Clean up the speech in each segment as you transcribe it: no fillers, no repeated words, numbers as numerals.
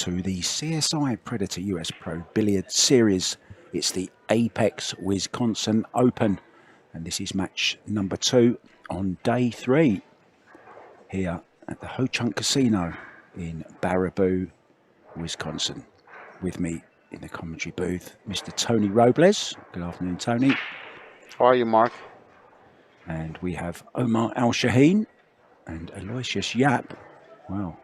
to the CSI Predator US Pro Billiard Series. It's the Apex Wisconsin Open, and this is match number 2 on day 3 here at the Ho Chunk Casino in Baraboo, Wisconsin. With me in the commentary booth, Mr. Tony Robles. Good afternoon, Tony. How are you, Mark? And we have Omar ALSHAHEEN and Aloysius YAPP. Well,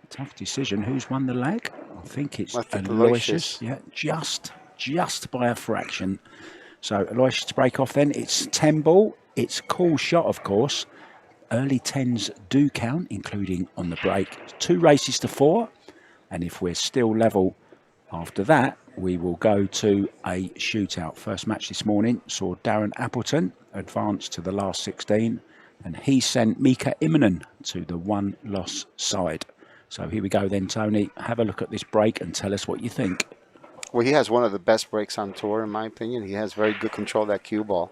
tough decision. Who's won the leg? I think it's Aloysius. Yeah, just by a fraction. So Aloysius to break off then. It's 10 ball. It's cool shot, of course. Early 10s do count, including on the break. 2 races to 4. And if we're still level after that, we will go to a shootout. First match this morning saw Darren Appleton advance to the last 16. And he sent Mika Immonen to the 1-loss side. So here we go then, Tony. Have a look at this break and tell us what you think. Well, he has one of the best breaks on tour, in my opinion. He has very good control of that cue ball.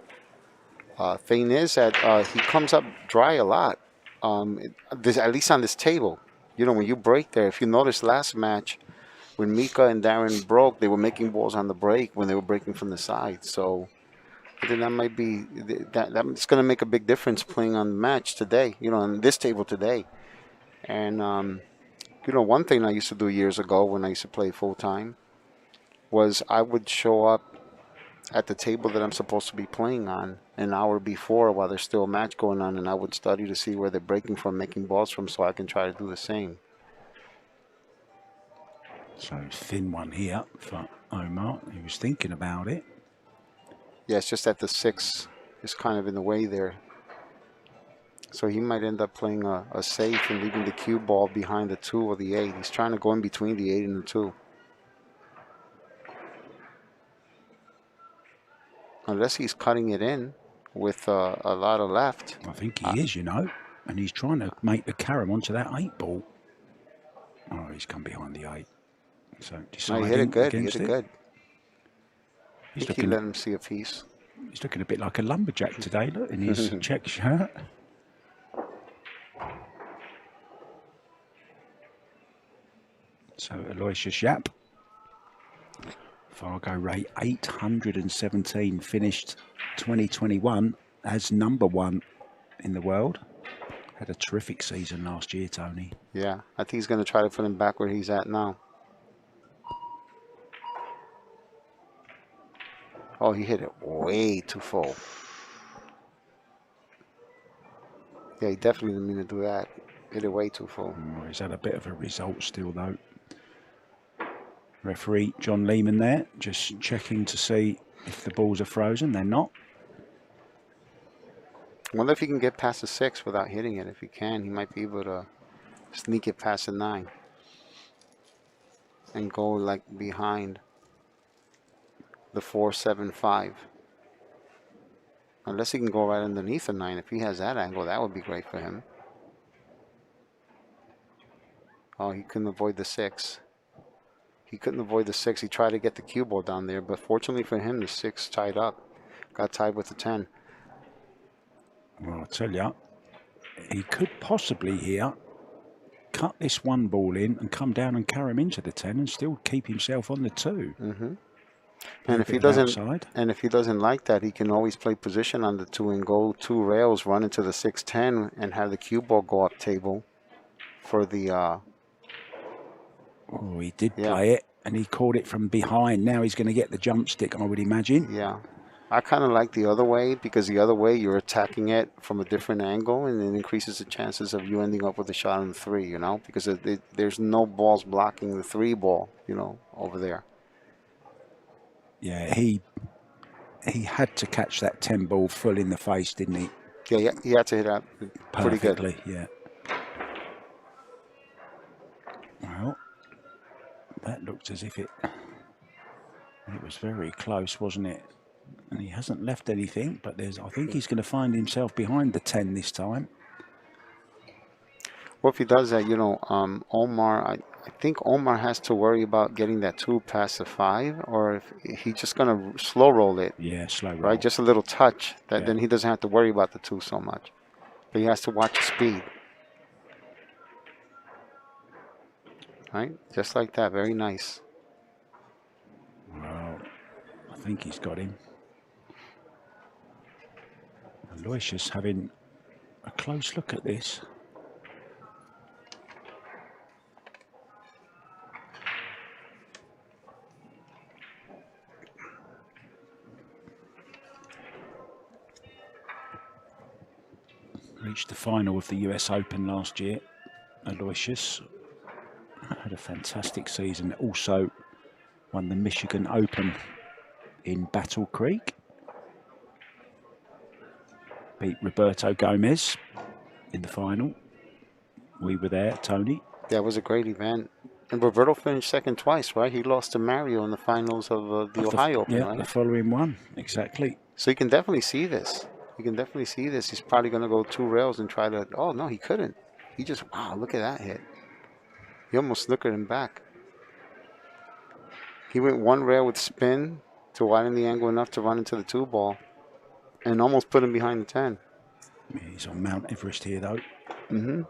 Thing is that he comes up dry a lot, at least on this table. You know, when you break there, if you notice last match, when Mika and Darren broke, they were making balls on the break when they were breaking from the side. So I think that might be, that's going to make a big difference playing on the match today, you know, on this table today. And, you know, one thing I used to do years ago when I used to play full-time was I would show up at the table that I'm supposed to be playing on an hour before while there's still a match going on, and I would study to see where they're breaking from, making balls from, so I can try to do the same. So thin one here for Omar. He was thinking about it. Yeah, it's just that the 6 is kind of in the way there. So he might end up playing a safe and leaving the cue ball behind the 2 or the 8. He's trying to go in between the 8 and the 2. Unless he's cutting it in with a lot of left. I think he is, you know. And he's trying to make the carom onto that 8 ball. Oh, he's come behind the 8. So no, he hit it good. He hit it good. He's I think he let him see a piece. He's looking a bit like a lumberjack today, look, in his check shirt. So Aloysius YAPP, Fargo rate 817, finished 2021 as #1 in the world. Had a terrific season last year, Tony. Yeah, I think he's going to try to put him back where he's at now. Oh, he hit it way too full. Yeah, he definitely didn't mean to do that. Hit it way too full. Oh, he's had a bit of a result still, though. Referee John Lehman there, just checking to see if the balls are frozen. They're not. I wonder if he can get past the 6 without hitting it. If he can, he might be able to sneak it past the 9 and go like behind the 4-7-5. Unless he can go right underneath the 9. If he has that angle, that would be great for him. Oh, he couldn't avoid the 6. He couldn't avoid the 6. He tried to get the cue ball down there, but fortunately for him, the 6 tied up. Got tied with the 10. Well, I'll tell you, he could possibly here cut this 1 ball in and come down and carry him into the 10 and still keep himself on the 2. Mm-hmm. And if he doesn't like that, he can always play position on the 2 and go 2 rails, run into the 6-10, and have the cue ball go up table for the. Oh, he did play it, and he caught it from behind. Now he's going to get the jump stick, I would imagine. Yeah, I kind of like the other way, because the other way you're attacking it from a different angle, and it increases the chances of you ending up with a shot on the 3. You know, because there's no balls blocking the 3 ball. You know, over there. Yeah, he had to catch that 10 ball full in the face, didn't he? Yeah, he had to hit that pretty perfectly, good. Yeah. Well, that looked as if it was very close, wasn't it? And he hasn't left anything, but I think he's going to find himself behind the 10 this time. Well, if he does that, you know, Omar, I think Omar has to worry about getting that 2 past the 5, or if he's just going to slow roll it. Yeah, slow roll. Right, just a little touch. Then he doesn't have to worry about the 2 so much. But he has to watch the speed. Right? Just like that. Very nice. Well, I think he's got him. Aloysius having a close look at this. Reached the final of the US Open last year. Aloysius had a fantastic season. Also won the Michigan Open in Battle Creek. Beat Roberto Gomez in the final. We were there, Tony. That was a great event. And Roberto finished second twice, right? He lost to Mario in the finals of the Ohio Open, right? Yeah, the following one, exactly. So you can definitely see this. You can definitely see this. He's probably going to go 2 rails and try to... Oh, no, he couldn't. He just... Wow, look at that hit. He almost snookered him back. He went 1 rail with spin to widen the angle enough to run into the 2 ball and almost put him behind the 10. Yeah, he's on Mount Everest here, though. Mm-hmm.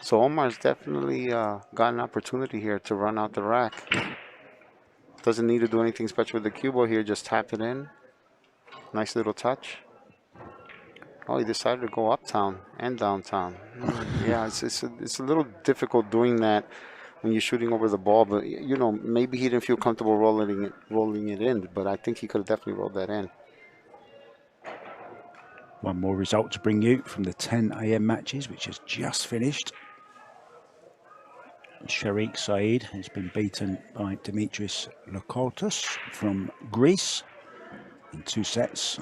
So Omar's definitely got an opportunity here to run out the rack. Doesn't need to do anything special with the cue ball here. Just tap it in. Nice little touch. Oh, he decided to go uptown and downtown. Yeah, it's a little difficult doing that when you're shooting over the ball. But you know, maybe he didn't feel comfortable rolling it in. But I think he could have definitely rolled that in. One more result to bring you from the 10 a.m. matches, which has just finished. Sharik Said has been beaten by Dimitris Lokotos from Greece in 2 sets.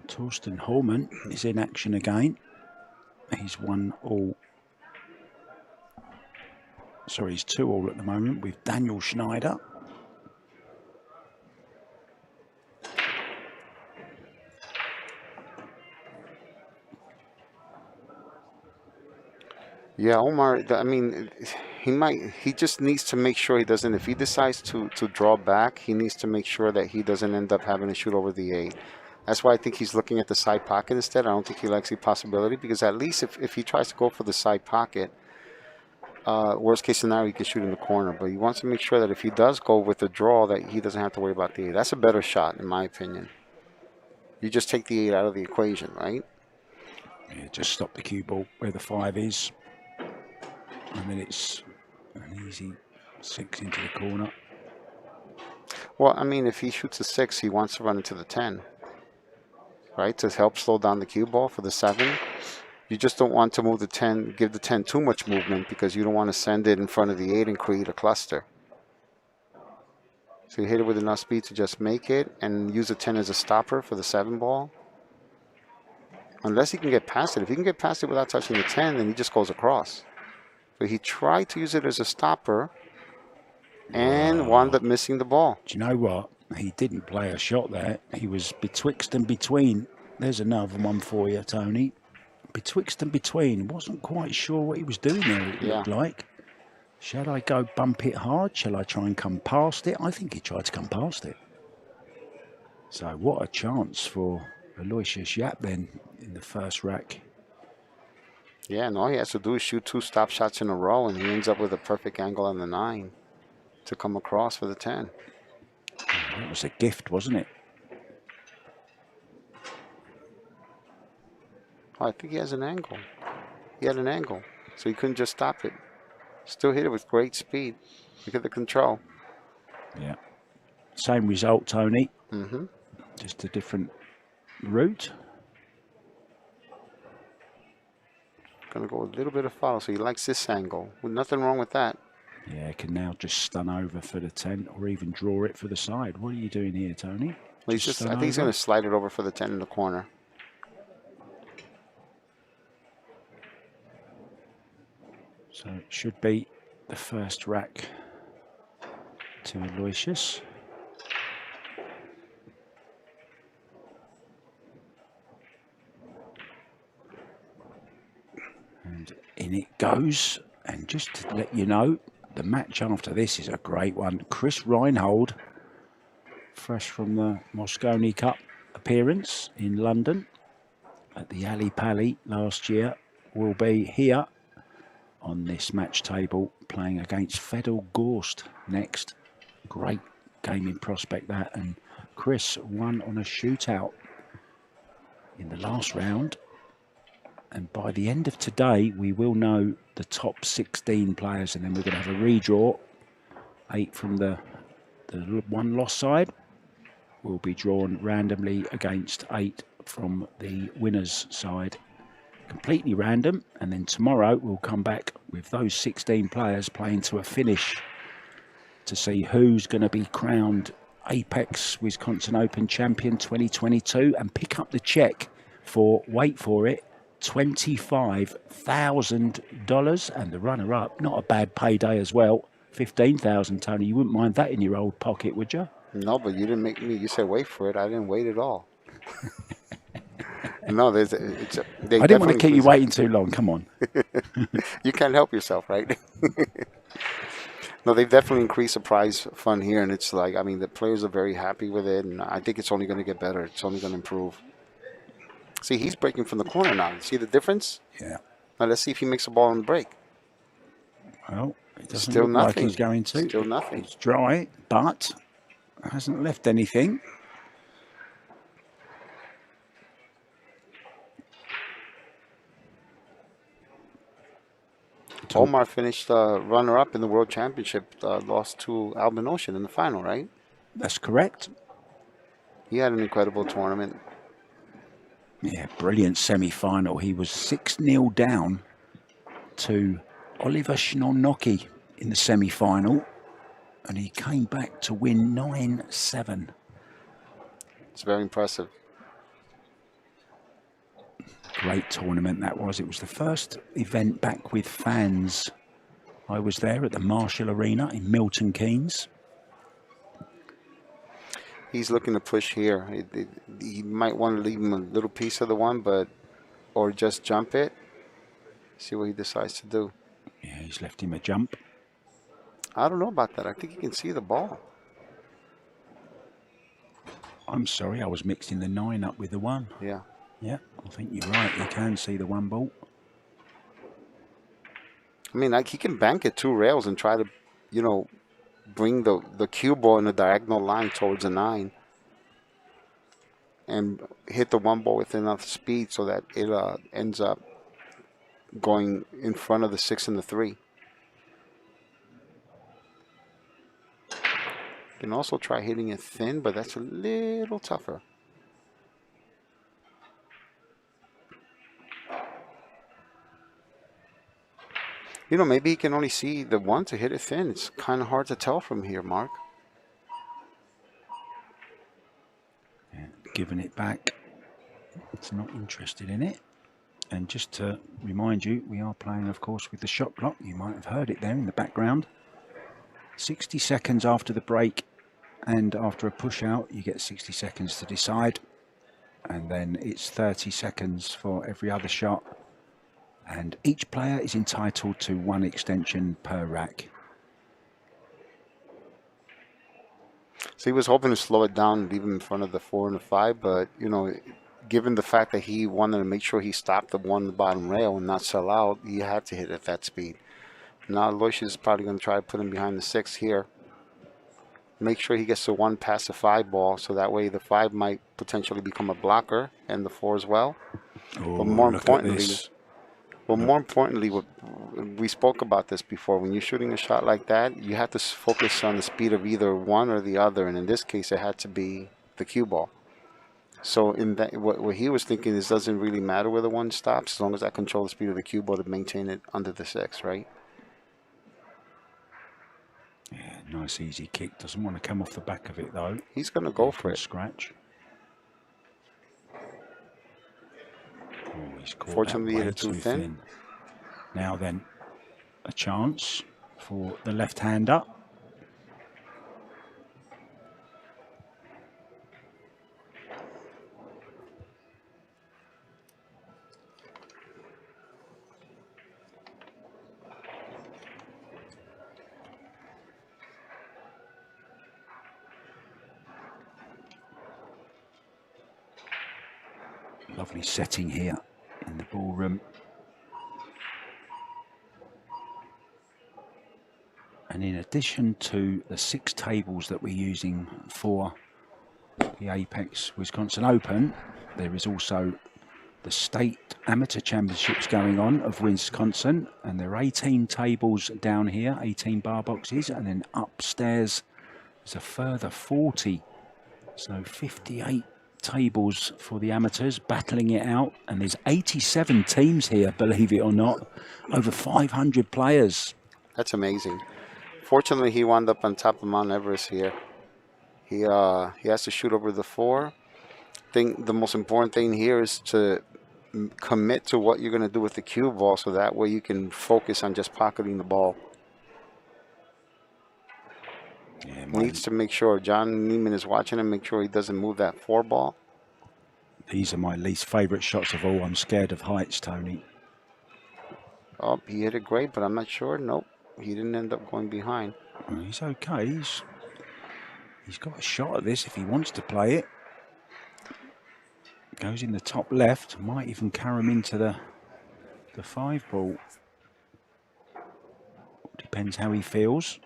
Torsten Horman is in action again. He's 1 all. Sorry, he's 2 all at the moment with Daniel Schneider. Yeah, Omar, I mean, he just needs to make sure he doesn't, if he decides to draw back, he needs to make sure that he doesn't end up having to shoot over the 8. That's why I think he's looking at the side pocket instead. I don't think he likes the possibility, because at least if he tries to go for the side pocket, worst case scenario, he can shoot in the corner. But he wants to make sure that if he does go with the draw, that he doesn't have to worry about the 8. That's a better shot, in my opinion. You just take the 8 out of the equation, right? Yeah, just stop the cue ball where the 5 is. And then it's an easy 6 into the corner. Well, I mean, if he shoots a 6, he wants to run into the 10, right? To help slow down the cue ball for the 7. You just don't want to move the 10, give the 10 too much movement, because you don't want to send it in front of the 8 and create a cluster. So you hit it with enough speed to just make it and use the 10 as a stopper for the 7 ball. Unless he can get past it. If he can get past it without touching the 10, then he just goes across. But he tried to use it as a stopper and wound up missing the ball. Do you know what? He didn't play a shot there. He was betwixt and between. There's another one for you, Tony. Betwixt and between. Wasn't quite sure what he was doing there, it looked like. Shall I go bump it hard? Shall I try and come past it? I think he tried to come past it. So what a chance for Aloysius Yapp then in the first rack. Yeah, and all he has to do is shoot 2 stop shots in a row, and he ends up with a perfect angle on the 9 to come across for the 10. That was a gift, wasn't it? Oh, I think he has an angle. He had an angle, so he couldn't just stop it. Still hit it with great speed. Look at the control. Yeah. Same result, Tony. Mm-hmm. Just a different route. Going to go with a little bit of follow, so he likes this angle. Well, nothing wrong with that. Yeah, can now just stun over for the 10 or even draw it for the side. What are you doing here, Tony? Well, I think he's going to slide it over for the 10 in the corner. So it should be the first rack to Aloysius. And in it goes. And just to let you know, the match after this is a great one. Chris Reinhold, fresh from the Mosconi Cup appearance in London, at the Ali Pali last year will be here on this match table playing against Fedor Gorst next. Great gaming prospect that, and Chris won on a shootout in the last round. And by the end of today, we will know the top 16 players, and then we're going to have a redraw. 8 from the one loss side will be drawn randomly against 8 from the winners side. Completely random, and then tomorrow we'll come back with those 16 players playing to a finish to see who's going to be crowned Apex Wisconsin Open Champion 2022 and pick up the check for, wait for it, $25,000, and the runner-up, not a bad payday as well, $15,000. Tony, you wouldn't mind that in your old pocket, would you? No, but you didn't make me. You said wait for it. I didn't wait at all. No, I didn't want to keep you waiting too long. Come on. You can't help yourself, right? No, they've definitely increased the prize fund here, and it's like, I mean, the players are very happy with it, and I think it's only going to get better. It's only going to improve. See, he's breaking from the corner now. See the difference? Yeah. Now let's see if he makes a ball on the break. Well, it doesn't Still look nothing. like he's going to. Still nothing. It's dry, but hasn't left anything. Omar finished runner-up in the World Championship, lost to Albin Ocean in the final, right? That's correct. He had an incredible tournament. Yeah, brilliant semi-final. He was 6-0 down to Oliver Schnonnocky in the semi-final, and he came back to win 9-7. It's very impressive. Great tournament that was. It was the first event back with fans. I was there at the Marshall Arena in Milton Keynes. He's looking to push here. He might want to leave him a little piece of the one, or just jump it. See what he decides to do. Yeah, he's left him a jump. I don't know about that. I think he can see the ball. I'm sorry, I was mixing the 9 up with the 1. Yeah. Yeah, I think you're right. You can see the 1 ball. I mean, he can bank it 2 rails and try to, bring the cue ball in a diagonal line towards a 9 and hit the 1 ball with enough speed so that it ends up going in front of the 6 and the 3. You can also try hitting it thin, but that's a little tougher. Maybe he can only see the 1 to hit it thin. It's kind of hard to tell from here, Mark. Yeah, giving it back. It's not interested in it. And just to remind you, we are playing, of course, with the shot clock. You might have heard it there in the background. 60 seconds after the break and after a push out, you get 60 seconds to decide. And then it's 30 seconds for every other shot. And each player is entitled to 1 extension per rack. So he was hoping to slow it down and leave him in front of the 4 and the 5, but, given the fact that he wanted to make sure he stopped the 1 on the bottom rail and not sell out, he had to hit at that speed. Now Aloysius is probably going to try to put him behind the 6 here. Make sure he gets the 1 past the 5 ball, so that way the 5 might potentially become a blocker and the 4 as well. Oh, but more importantly, we spoke about this before. When you're shooting a shot like that, you have to focus on the speed of either one or the other, and in this case, it had to be the cue ball. So in that, what he was thinking is, doesn't really matter where the 1 stops, as long as I control the speed of the cue ball to maintain it under the 6, right? Yeah, nice easy kick. Doesn't want to come off the back of it though. He's going to go for it. Scratch. Oh, he's caught Fortunately, that way it's too thin. Now then, a chance for the left-hander. Lovely setting here in the ballroom. And in addition to the 6 tables that we're using for the Apex Wisconsin Open, there is also the state amateur championships going on of Wisconsin, and there are 18 tables down here, 18 bar boxes, and then upstairs there's a further 40, so 58 tables for the amateurs battling it out, and there's 87 teams here, believe it or not, over 500 players. That's amazing. Fortunately, he wound up on top of Mount Everest here. He has to shoot over the 4. The most important thing here is to commit to what you're going to do with the cue ball, so that way you can focus on just pocketing the ball. Yeah, needs to make sure John Neiman is watching him, make sure he doesn't move that 4 ball. These are my least favorite shots of all. I'm scared of heights, Tony. Oh, he hit it great, but I'm not sure. Nope, he didn't end up going behind. Well, he's okay. He's got a shot at this if he wants to play it. Goes in the top left, might even carry him into the 5 ball. Depends how he feels.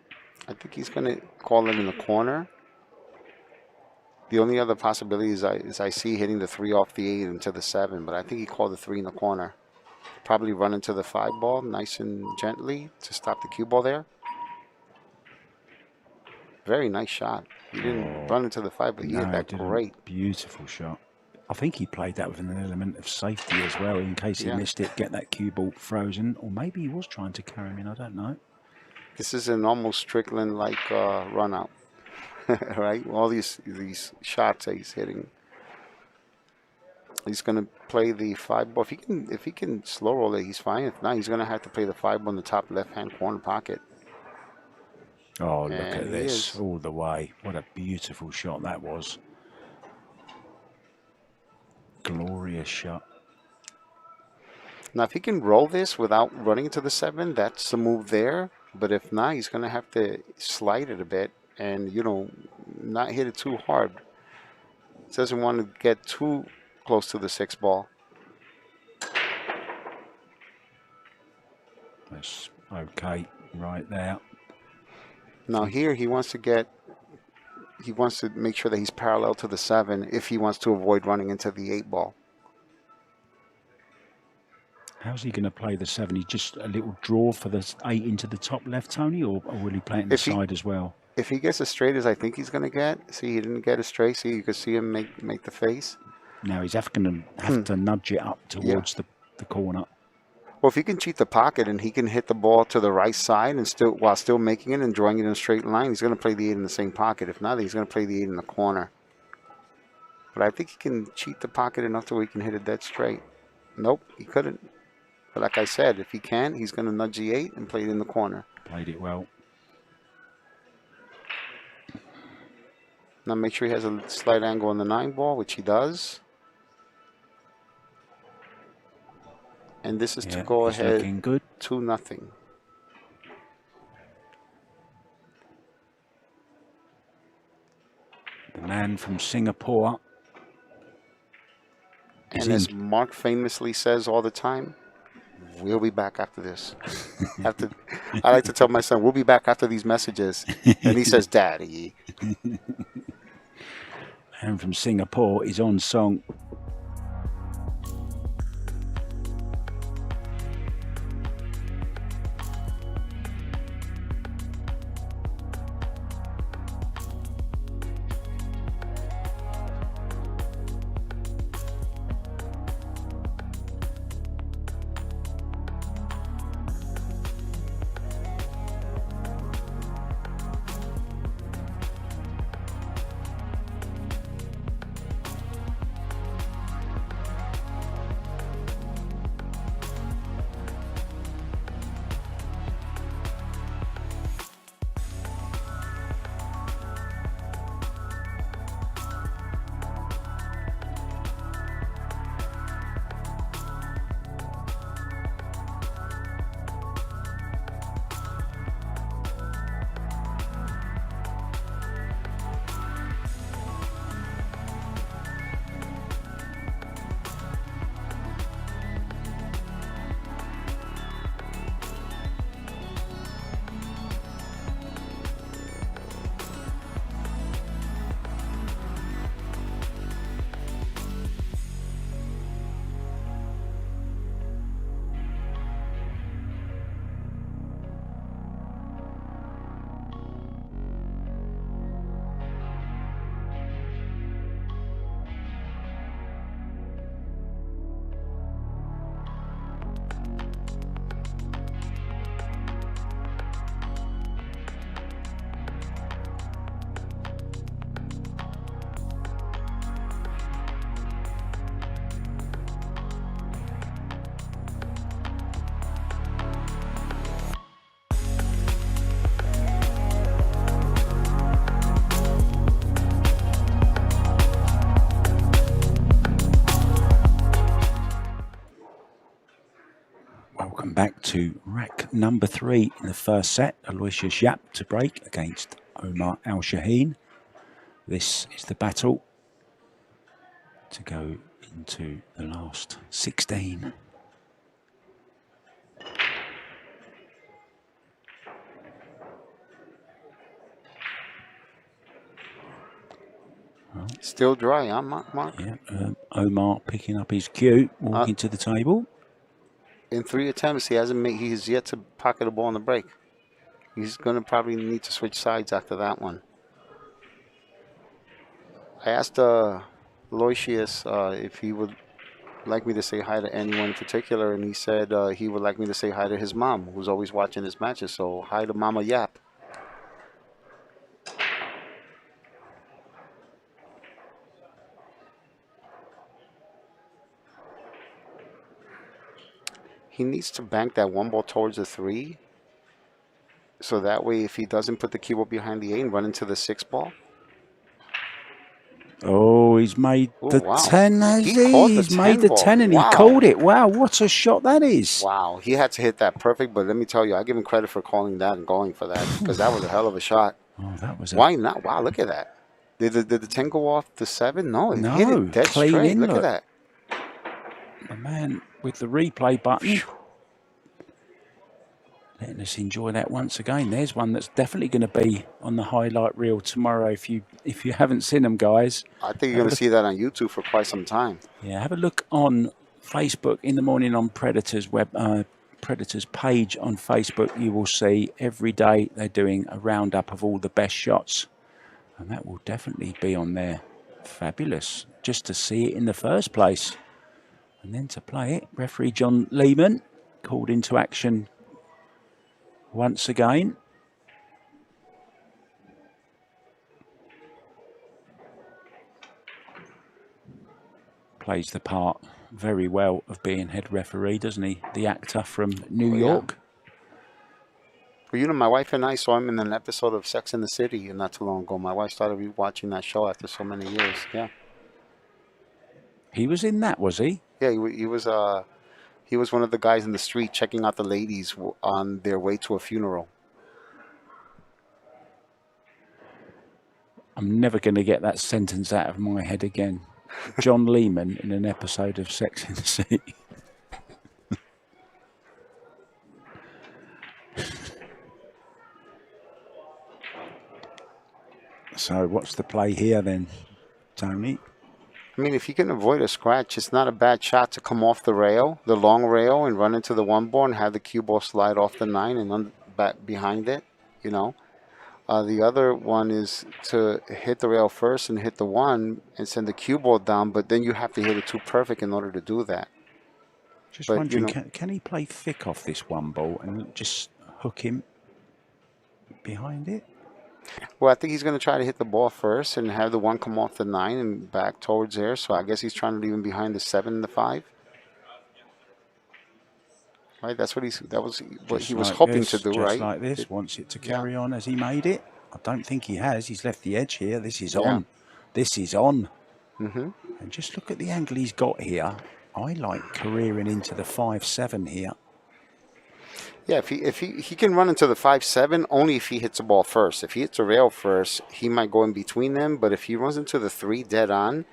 I think he's going to call it in the corner. The only other possibility is I see hitting the 3 off the 8 into the 7, but I think he called the 3 in the corner. Probably run into the 5 ball nice and gently to stop the cue ball there. Very nice shot. He didn't run into the 5, but he hit that great. Beautiful shot. I think he played that with an element of safety as well, in case he missed it, get that cue ball frozen, or maybe he was trying to carry him in, I don't know. This is an almost Strickland-like run out, right? All these shots that he's hitting. He's going to play the 5 ball. If he can slow roll it, he's fine. If not, he's going to have to play the 5 ball in the top left-hand corner pocket. Oh, look at this, all the way. What a beautiful shot that was. Glorious shot. Now, if he can roll this without running into the 7, that's the move there. But if not, he's going to have to slide it a bit and, you know, not hit it too hard. He doesn't want to get too close to the 6 ball. That's okay right there. Now here he wants to make sure that he's parallel to the 7 if he wants to avoid running into the 8 ball. How's he going to play the 7? He just a little draw for the 8 into the top left, Tony, or will he play it in the side as well? If he gets as straight as I think he's going to get, see, he didn't get as straight. See, you can see him make the face. Now he's going to have to nudge it up towards the corner. Well, if he can cheat the pocket and he can hit the ball to the right side and while still making it and drawing it in a straight line, he's going to play the 8 in the same pocket. If not, he's going to play the 8 in the corner. But I think he can cheat the pocket enough to where he can hit it dead straight. Nope, he couldn't. But like I said, if he can, he's going to nudge the 8 and play it in the corner. Played it well. Now make sure he has a slight angle on the 9 ball, which he does. And this is to go ahead 2-0. The man from Singapore. And as Mark famously says all the time, we'll be back after this. I like to tell my son, we'll be back after these messages. And he says, Daddy. Man from Singapore is on song. back to rack number 3 in the first set. Aloysius YAPP to break against Omar ALSHAHEEN. This is the battle to go into the last 16. Well, still dry, huh, Mark? Yeah, Omar picking up his cue, walking to the table. In 3 attempts, he's yet to pocket a ball on the break. He's going to probably need to switch sides after that one. I asked Aloysius if he would like me to say hi to anyone in particular, and he said he would like me to say hi to his mom, who's always watching his matches. So hi to Mama YAPP. He needs to bank that one ball towards the 3, so that way if he doesn't put the cue ball behind the 8 and run into the 6 ball. Oh, he's made the 10, has he? He's made the 10 and he called it. Wow, what a shot that is. Wow, he had to hit that perfect, but let me tell you, I give him credit for calling that and going for that, because that was a hell of a shot. Oh, that was Why not? Wow, look at that. Did the 10 go off the 7? No, it hit it dead clean straight. In, look at that. The man with the replay button. Letting us enjoy that once again. There's one that's definitely going to be on the highlight reel tomorrow. If you haven't seen them, guys, I think you're going to see that on YouTube for quite some time. Yeah, have a look on Facebook in the morning on Predator's Predator's page on Facebook. You will see every day they're doing a roundup of all the best shots, and that will definitely be on there. Fabulous, just to see it in the first place, and then to play it. Referee John Lehman called into action once again. Plays the part very well of being head referee, doesn't he? The actor from New York. Well, you know, my wife and I saw him in an episode of Sex and the City not too long ago. My wife started watching that show after so many years. Yeah. He was in that, was he? Yeah, he was one of the guys in the street checking out the ladies on their way to a funeral. I'm never going to get that sentence out of my head again. John Lehman in an episode of Sex and the City. So what's the play here then, Tony? I mean, if you can avoid a scratch, it's not a bad shot to come off the rail, the long rail, and run into the 1 ball and have the cue ball slide off the 9 and back behind it, you know. The other one is to hit the rail first and hit the 1 and send the cue ball down, but then you have to hit it too perfect in order to do that. Just wondering, can he play thick off this 1 ball and just hook him behind it? Well, I think he's going to try to hit the ball first and have the 1 come off the 9 and back towards there. So I guess he's trying to leave him behind the 7 and the 5. Right, that's what he was hoping to do, right? Just like this, wants it to carry on as he made it. I don't think he has. He's left the edge here. This is on. This is on. Mm-hmm. And just look at the angle he's got here. I like careering into the 5-7 here. Yeah, if he can run into the 5-7 only if he hits the ball first. If he hits a rail first, he might go in between them. But if he runs into the 3 dead on,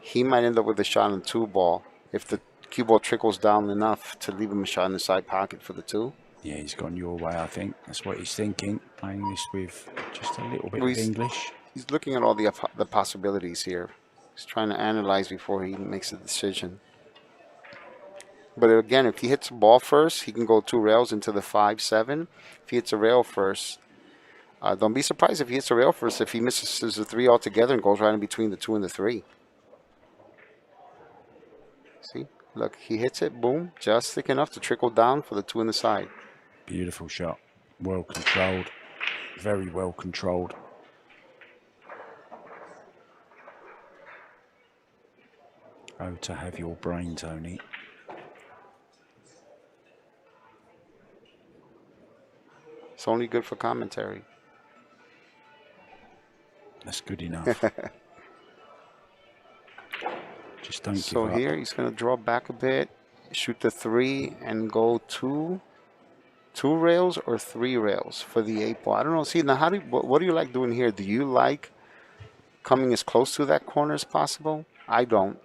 he might end up with a shot on the 2 ball. If the cue ball trickles down enough to leave him a shot in the side pocket for the 2. Yeah, he's gone your way, I think. That's what he's thinking, playing this with just a little bit of English. He's looking at all the possibilities here. He's trying to analyze before he makes a decision. But again, if he hits the ball first, he can go 2 rails into the 5-7. If he hits a rail first, don't be surprised if he hits a rail first if he misses the 3 altogether and goes right in between the 2 and the 3. See? Look, he hits it, boom, just thick enough to trickle down for the 2 in the side. Beautiful shot. Well controlled. Very well controlled. Oh, to have your brain, Tony. It's only good for commentary. That's good enough. Just don't give up. So here he's going to draw back a bit. shoot the 3 and go two rails or 3 rails for the 8 ball. I don't know. See, now what do you like doing here? Do you like coming as close to that corner as possible? I don't.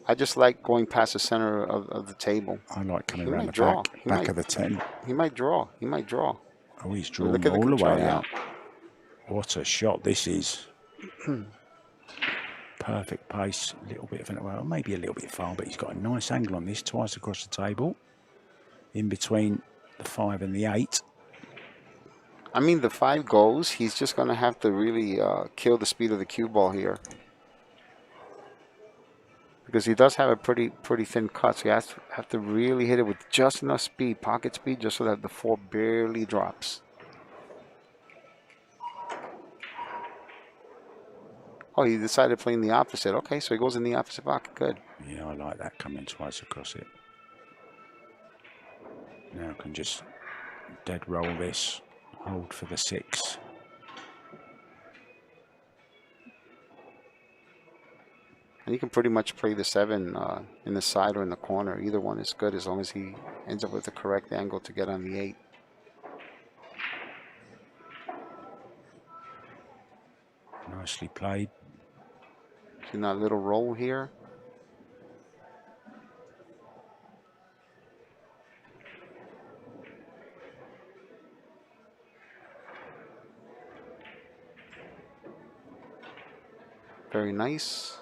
I just like going past the center of the table. I like coming around the draw. back of the 10. He might draw. He might draw. Oh, he's drawn all the way out. What a shot this is. Perfect pace. A little bit of an, well, maybe a little bit far, but he's got a nice angle on this, twice across the table. In between the 5 and the 8. I mean, the 5 goes. He's just going to have to really kill the speed of the cue ball here. Because he does have a pretty thin cut, so you have to really hit it with just enough speed, pocket speed, just so that the 4 barely drops. Oh, he decided playing the opposite. Okay, so he goes in the opposite pocket. Good. Yeah, I like that, coming twice across it. Now I can just dead roll this, hold for the 6. And you can pretty much play the 7 in the side or in the corner. Either one is good as long as he ends up with the correct angle to get on the 8. Nicely played. See that little roll here? Very nice.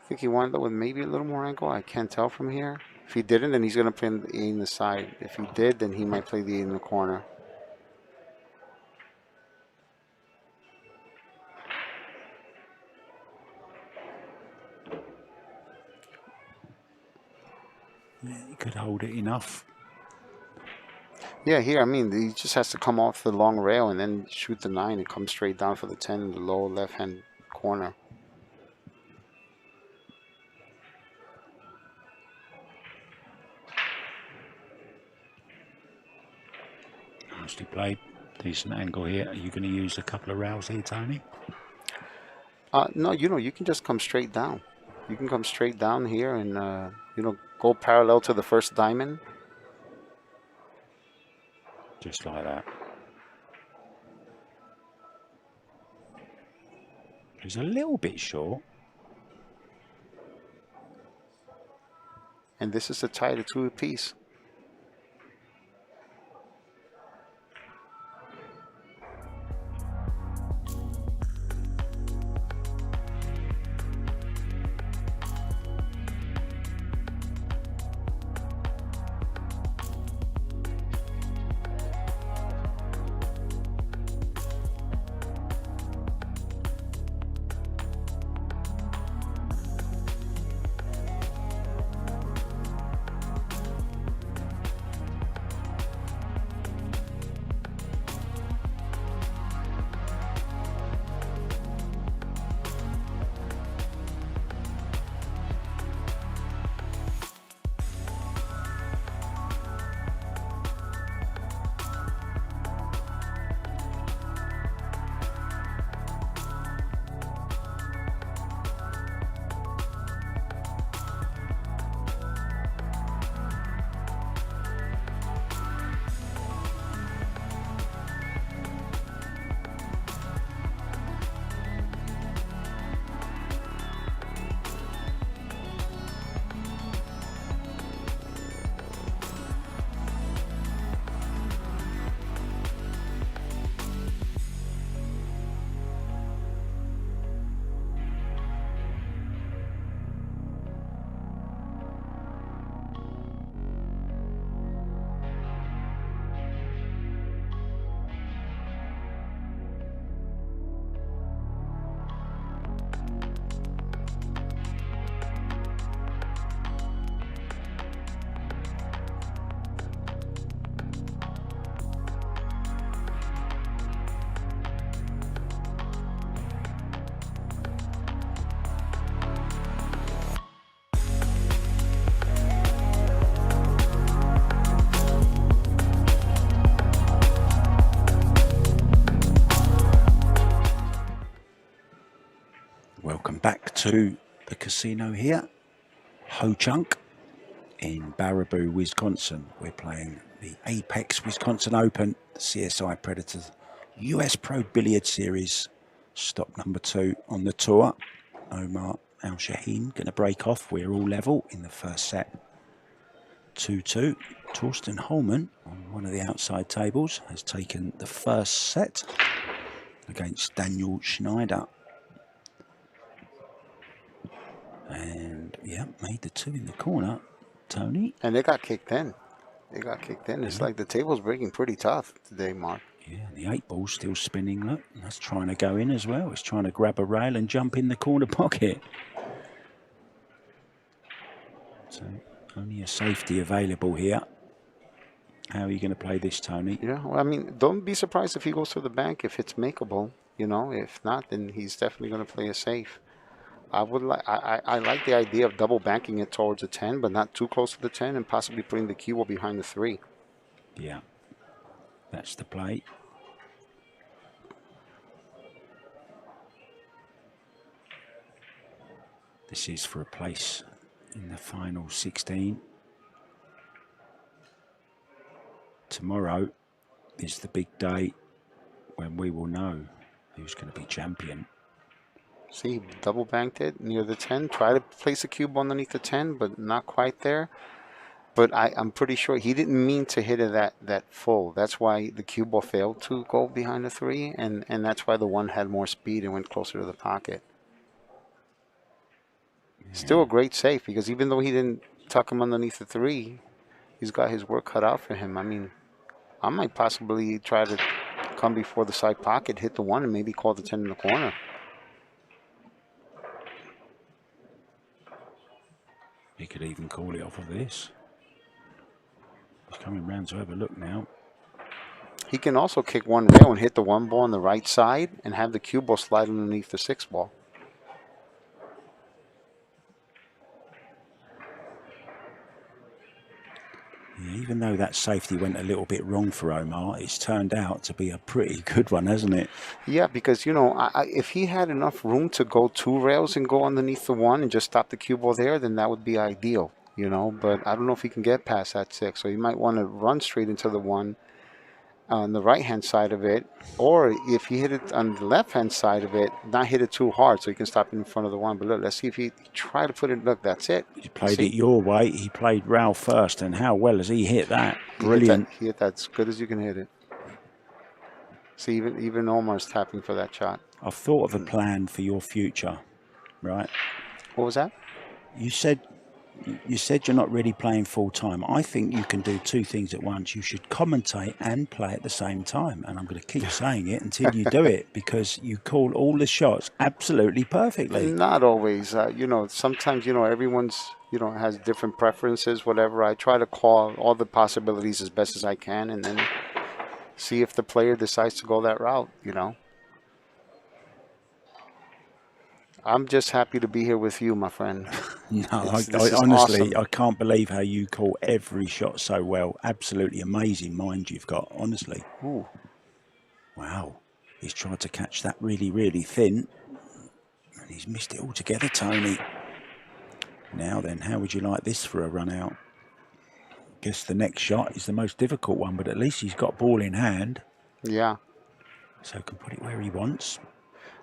I think he wound up with maybe a little more angle. I can't tell from here. If he didn't, then he's going to play the 8 in the side. If he did, then he might play the 8 in the corner. Yeah, he could hold it enough. Yeah, here, I mean, he just has to come off the long rail and then shoot the 9 and come straight down for the 10 in the lower left-hand corner. Nicely played. Decent angle here. Are you going to use a couple of rails here, Tony? No, you can just come straight down. You can come straight down here and, go parallel to the first diamond. Just like that. He's a little bit short. And this is to tie the 2 apiece. Welcome back to the casino here. Ho-Chunk in Baraboo, Wisconsin. We're playing the Apex Wisconsin Open, the CSI Predators US Pro Billiard Series, stop number 2 on the tour. Omar ALSHAHEEN going to break off. We're all level in the first set. 2-2. Torsten Holman on one of the outside tables has taken the first set against Daniel Schneider. And, yeah, made the 2 in the corner, Tony. And they got kicked in. It's like the table's breaking pretty tough today, Mark. Yeah, the 8 ball's still spinning, look. That's trying to go in as well. It's trying to grab a rail and jump in the corner pocket. So, only a safety available here. How are you going to play this, Tony? Yeah, well, I mean, don't be surprised if he goes to the bank if it's makeable. You know, if not, then he's definitely going to play it safe. I like the idea of double banking it towards the 10, but not too close to the 10, and possibly putting the cue ball behind the 3. Yeah, that's the play. This is for a place in the final 16. Tomorrow is the big day when we will know who's going to be champion. See, double banked it near the 10. Try to place a cube underneath the 10, but not quite there. But I'm pretty sure he didn't mean to hit it that full. That's why the cue ball failed to go behind the 3, and that's why the 1 had more speed and went closer to the pocket. Yeah. Still a great save, because even though he didn't tuck him underneath the 3, he's got his work cut out for him. I mean, I might possibly try to come before the side pocket, hit the 1, and maybe call the 10 in the corner. He could even call it off of this. He's coming round to have a look now. He can also kick 1 rail and hit the 1 ball on the right side and have the cue ball slide underneath the 6 ball. Yeah, even though that safety went a little bit wrong for Omar, it's turned out to be a pretty good one, hasn't it? Yeah, because, you know, if he had enough room to go 2 rails and go underneath the 1 and just stop the cue ball there, then that would be ideal, you know. But I don't know if he can get past that 6. So he might want to run straight into the 1 on the right-hand side of it. Or if he hit it on the left-hand side of it, not hit it too hard so he can stop it in front of the 1. But look, let's see if he try to put it. Look, that's it. He played it your way. He played rail first, and how well has he hit that? Brilliant. He hit that as good as you can hit it. See, even Omar's tapping for that shot. I've thought of a plan for your future, right? What was that? You said you're not really playing full time. I think you can do 2 things at once. You should commentate and play at the same time. And I'm going to keep saying it until you do it, because you call all the shots absolutely perfectly. Not always. You know, sometimes, you know, everyone's, you know, has different preferences, whatever. I try to call all the possibilities as best as I can, and then see if the player decides to go that route, you know. I'm just happy to be here with you, my friend. No, I honestly, awesome. I can't believe how you call every shot so well. Absolutely amazing mind you've got, honestly. Ooh. Wow. He's tried to catch that really, really thin. And he's missed it altogether, Tony. Now then, how would you like this for a run out? Guess the next shot is the most difficult one, but at least he's got ball in hand. Yeah. So can put it where he wants.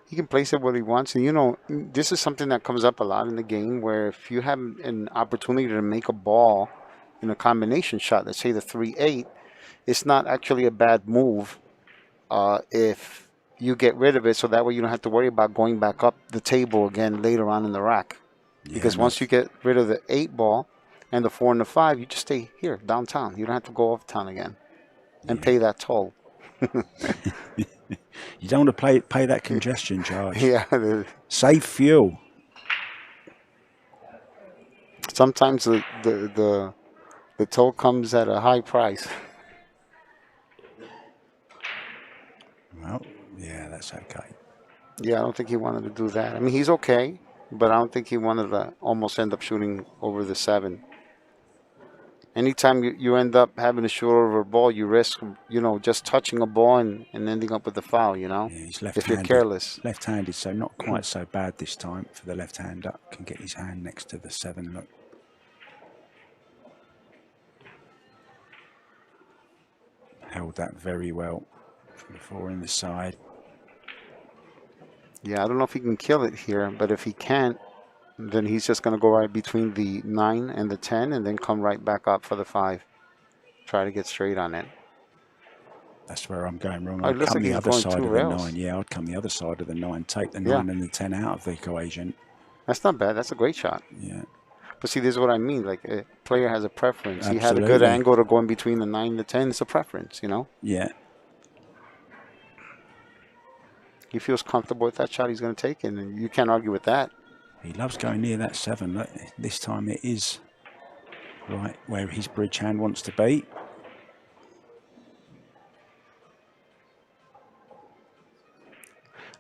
He can place it where he wants. And, you know, this is something that comes up a lot in the game, where if you have an opportunity to make a ball in a combination shot, let's say the 3-8, it's not actually a bad move if you get rid of it, so that way you don't have to worry about going back up the table again later on in the rack. Yeah, because once you get rid of the 8 ball and the 4 and the 5, you just stay here, downtown. You don't have to go uptown again and pay that toll. You don't want to pay that congestion charge. Yeah. Save fuel. Sometimes the toll comes at a high price. Well, yeah, that's okay. Yeah, I don't think he wanted to do that. I mean, he's okay, but I don't think he wanted to almost end up shooting over the 7. Anytime you end up having to shoot over a ball, you risk, you know, just touching a ball and ending up with a foul, you know, yeah, he's if you're careless. Left-handed, so not quite so bad this time for the left-hander. Can get his hand next to the 7, look. held that very well from the 4 in the side. Yeah, I don't know if he can kill it here, but if he can't, then he's just going to go right between the 9 and the 10 and then come right back up for the 5. Try to get straight on it. That's where I'm going wrong. Oh, it I'd looks come like the he's other going side 2 of the rails. 9. Yeah, I'd come the other side of the 9, take the 9 and the 10 out of the equation. That's not bad. That's a great shot. Yeah. But see, this is what I mean. Like, a player has a preference. Absolutely. He had a good angle to go in between the 9 and the 10. It's a preference, you know? Yeah. He feels comfortable with that shot he's going to take, and you can't argue with that. He loves going near that 7. Look, this time it is right where his bridge hand wants to be.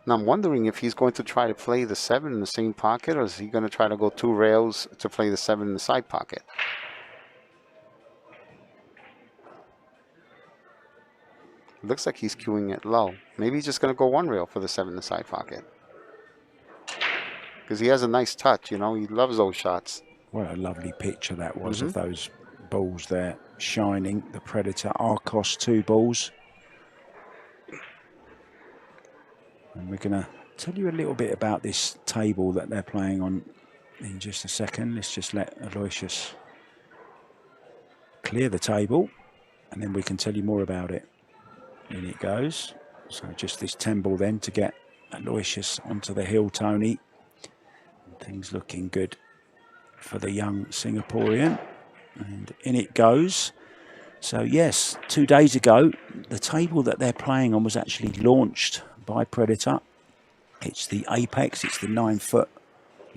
Now I'm wondering if he's going to try to play the 7 in the same pocket, or is he going to try to go 2 rails to play the 7 in the side pocket? Looks like he's cueing it low. Maybe he's just going to go 1 rail for the 7 in the side pocket. Because he has a nice touch, you know. He loves those shots. What a lovely picture that was of those balls there shining. The Predator Arcos II balls. And we're going to tell you a little bit about this table that they're playing on in just a second. Let's just let Aloysius clear the table, and then we can tell you more about it. In it goes. So just this 10 ball then to get Aloysius onto the hill, Tony. Things looking good for the young Singaporean. And in it goes. So yes, 2 days ago, the table that they're playing on was actually launched by Predator. It's the Apex. It's the 9-foot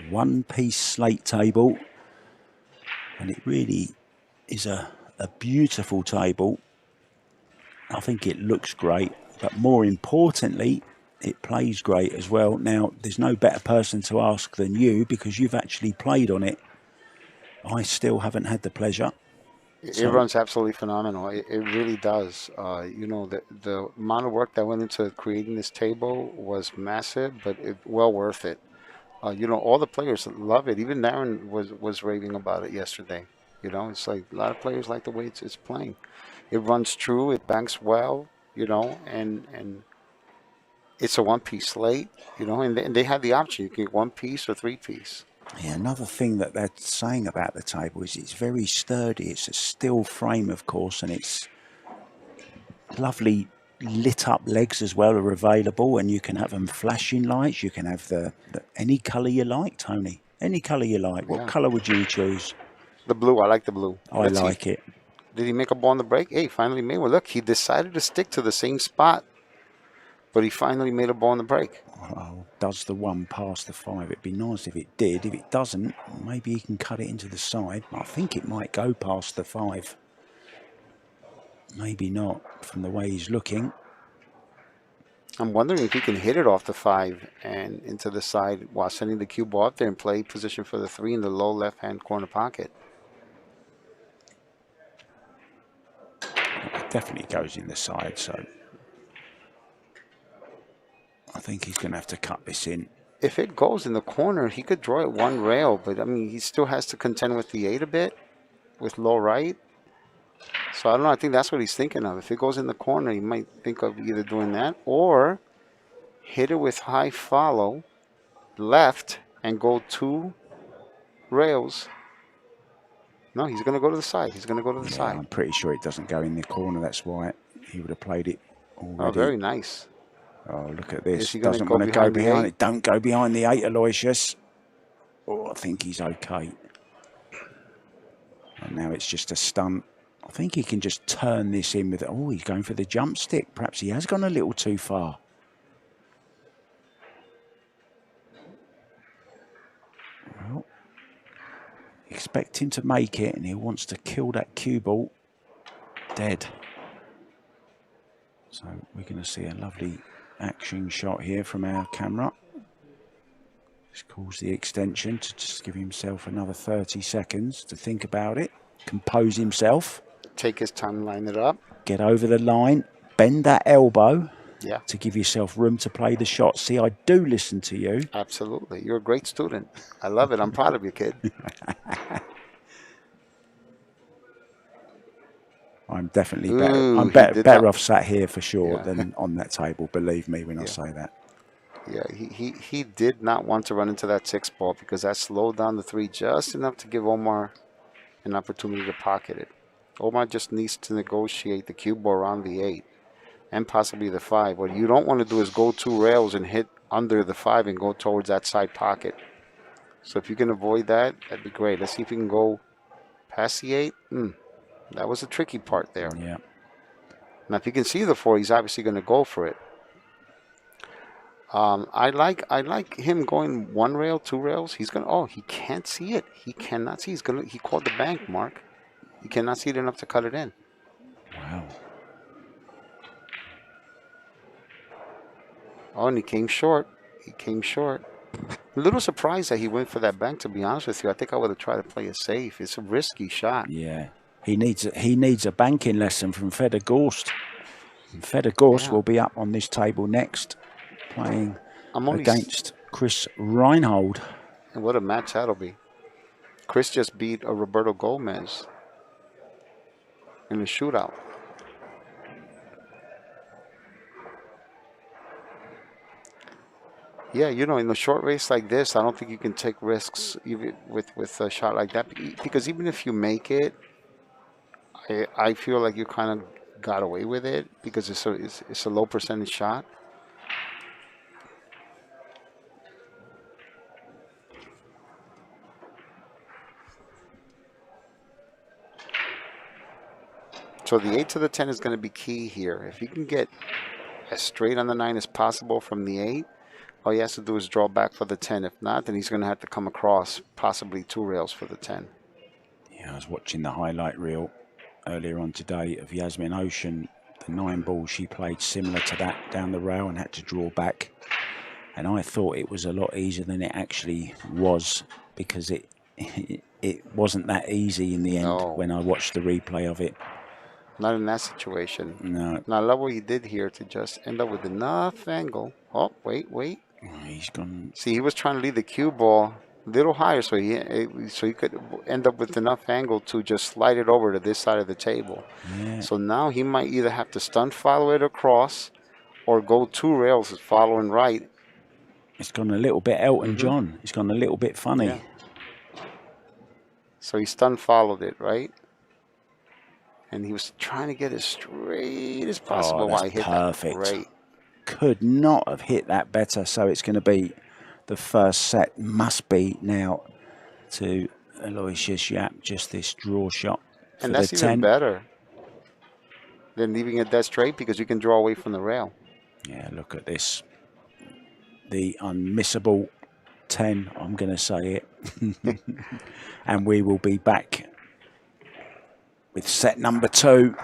one-piece slate table. And it really is a beautiful table. I think it looks great, but more importantly, it plays great as well. Now, there's no better person to ask than you, because you've actually played on it. I still haven't had the pleasure. It runs absolutely phenomenal. It really does. You know, the amount of work that went into creating this table was massive, but well worth it. You know, all the players love it. Even Darren was raving about it yesterday. You know, it's like a lot of players like the way it's playing. It runs true. It banks well. You know, and it's a 1-piece slate. You know, and they have the option. You can get 1-piece or 3-piece. Yeah, another thing that they're saying about the table is it's very sturdy. It's a steel frame, of course, and it's lovely lit up legs as well are available, and you can have them flashing lights. You can have the any colour you like, Tony. Any colour you like. What colour would you choose? The blue. I like the blue. I like it. Did he make a ball on the break? Hey, finally made one. Look, he decided to stick to the same spot, but he finally made a ball on the break. Well, does the 1 pass the 5? It'd be nice if it did. If it doesn't, maybe he can cut it into the side. I think it might go past the 5. Maybe not, from the way he's looking. I'm wondering if he can hit it off the 5 and into the side while sending the cue ball up there and play position for the 3 in the low left-hand corner pocket. It definitely goes in the side, so I think he's going to have to cut this in. If it goes in the corner, he could draw it 1 rail, but I mean, he still has to contend with the 8 a bit, with low right. So I don't know, I think that's what he's thinking of. If it goes in the corner, he might think of either doing that or hit it with high follow left and go 2 rails. No, he's going to go to the side. He's going to go to the side. I'm pretty sure it doesn't go in the corner. That's why he would have played it already. Oh, very nice. Oh, look at this. Is he gonna Doesn't go want to go behind the behind 8? it. Don't go behind the 8, Aloysius. Oh, I think he's okay. And now it's just a stunt. I think he can just turn this in with it. Oh, he's going for the jump stick. Perhaps he has gone a little too far. Well, expect him to make it, and he wants to kill that cue ball dead. So we're going to see a lovely action shot here from our camera. Just calls the extension to just give himself another 30 seconds to think about it, compose himself. Take his time, line it up. Get over the line, bend that elbow to give yourself room to play the shot. See, I do listen to you. Absolutely. You're a great student. I love it. I'm proud of you, kid. I'm definitely better. I'm better off sat here for sure than on that table. Believe me when I say that. Yeah, he did not want to run into that 6 ball because that slowed down the 3 just enough to give Omar an opportunity to pocket it. Omar just needs to negotiate the cue ball around the 8 and possibly the 5. What you don't want to do is go 2 rails and hit under the 5 and go towards that side pocket. So if you can avoid that, that'd be great. Let's see if we can go past the 8. That was the tricky part there. Yeah. Now if you can see the 4, he's obviously going to go for it. I like him going 1 rail, 2 rails. He's gonna. Oh, he can't see it. He cannot see. He called the bank, Mark. He cannot see it enough to cut it in. Wow. Oh, and he came short. He came short. A little surprised that he went for that bank. To be honest with you, I think I would have tried to play it safe. It's a risky shot. Yeah, he needs a banking lesson from Feder Gorst. Feder Gorst will be up on this table next, playing against Chris Reinhold. And what a match that'll be. Chris just beat a Roberto Gomez in a shootout. Yeah, you know, in a short race like this, I don't think you can take risks even with a shot like that. Because even if you make it, I feel like you kind of got away with it because it's a low percentage shot. So the 8 to the 10 is going to be key here. If you can get as straight on the 9 as possible from the 8, all he has to do is draw back for the 10. If not, then he's going to have to come across possibly 2 rails for the 10. Yeah, I was watching the highlight reel earlier on today of Yasmin Ocean. The 9 ball she played similar to that down the rail and had to draw back. And I thought it was a lot easier than it actually was because it wasn't that easy in the end when I watched the replay of it. Not in that situation. No. Now, I love what he did here to just end up with enough angle. Oh, wait. He's gone. See, he was trying to lead the cue ball a little higher so he could end up with enough angle to just slide it over to this side of the table. Yeah. So now he might either have to stunt follow it across or go 2 rails following right. It's gone a little bit Elton John. It's gone a little bit funny. Yeah. So he stunt followed it, right? And he was trying to get as straight as possible while he hit perfect. That right. Could not have hit that better. So it's going to be the first set must be now to Aloysius Yapp, just this draw shot. And that's even better than leaving it that straight because you can draw away from the rail. Yeah, look at this. The unmissable 10, I'm going to say it. And we will be back with set number 2.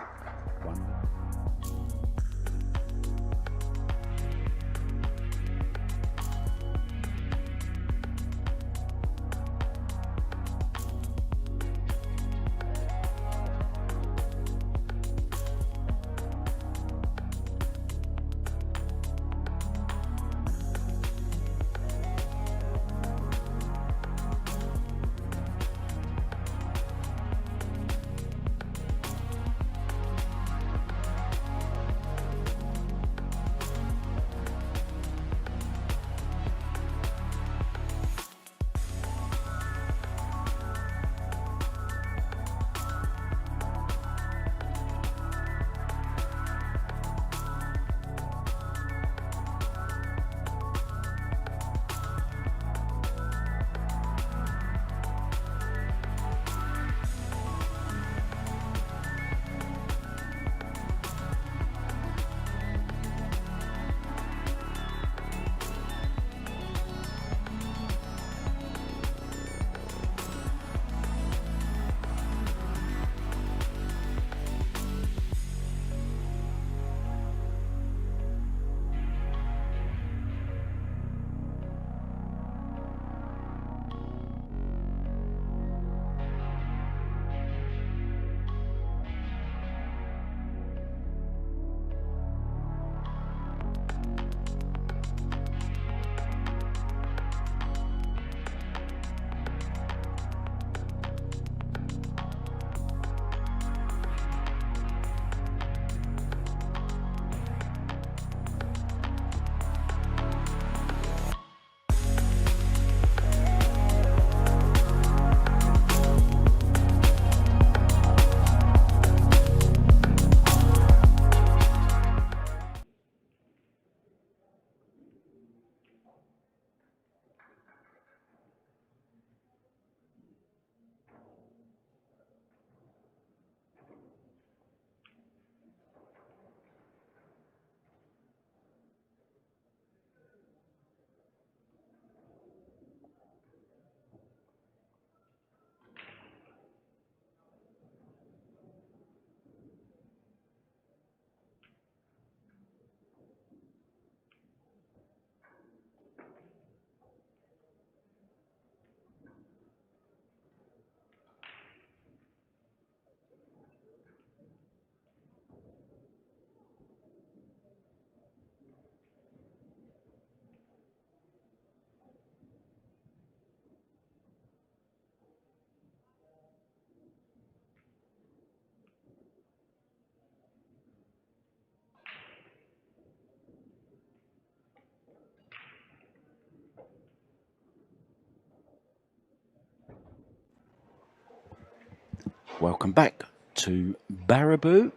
Welcome back to Baraboo,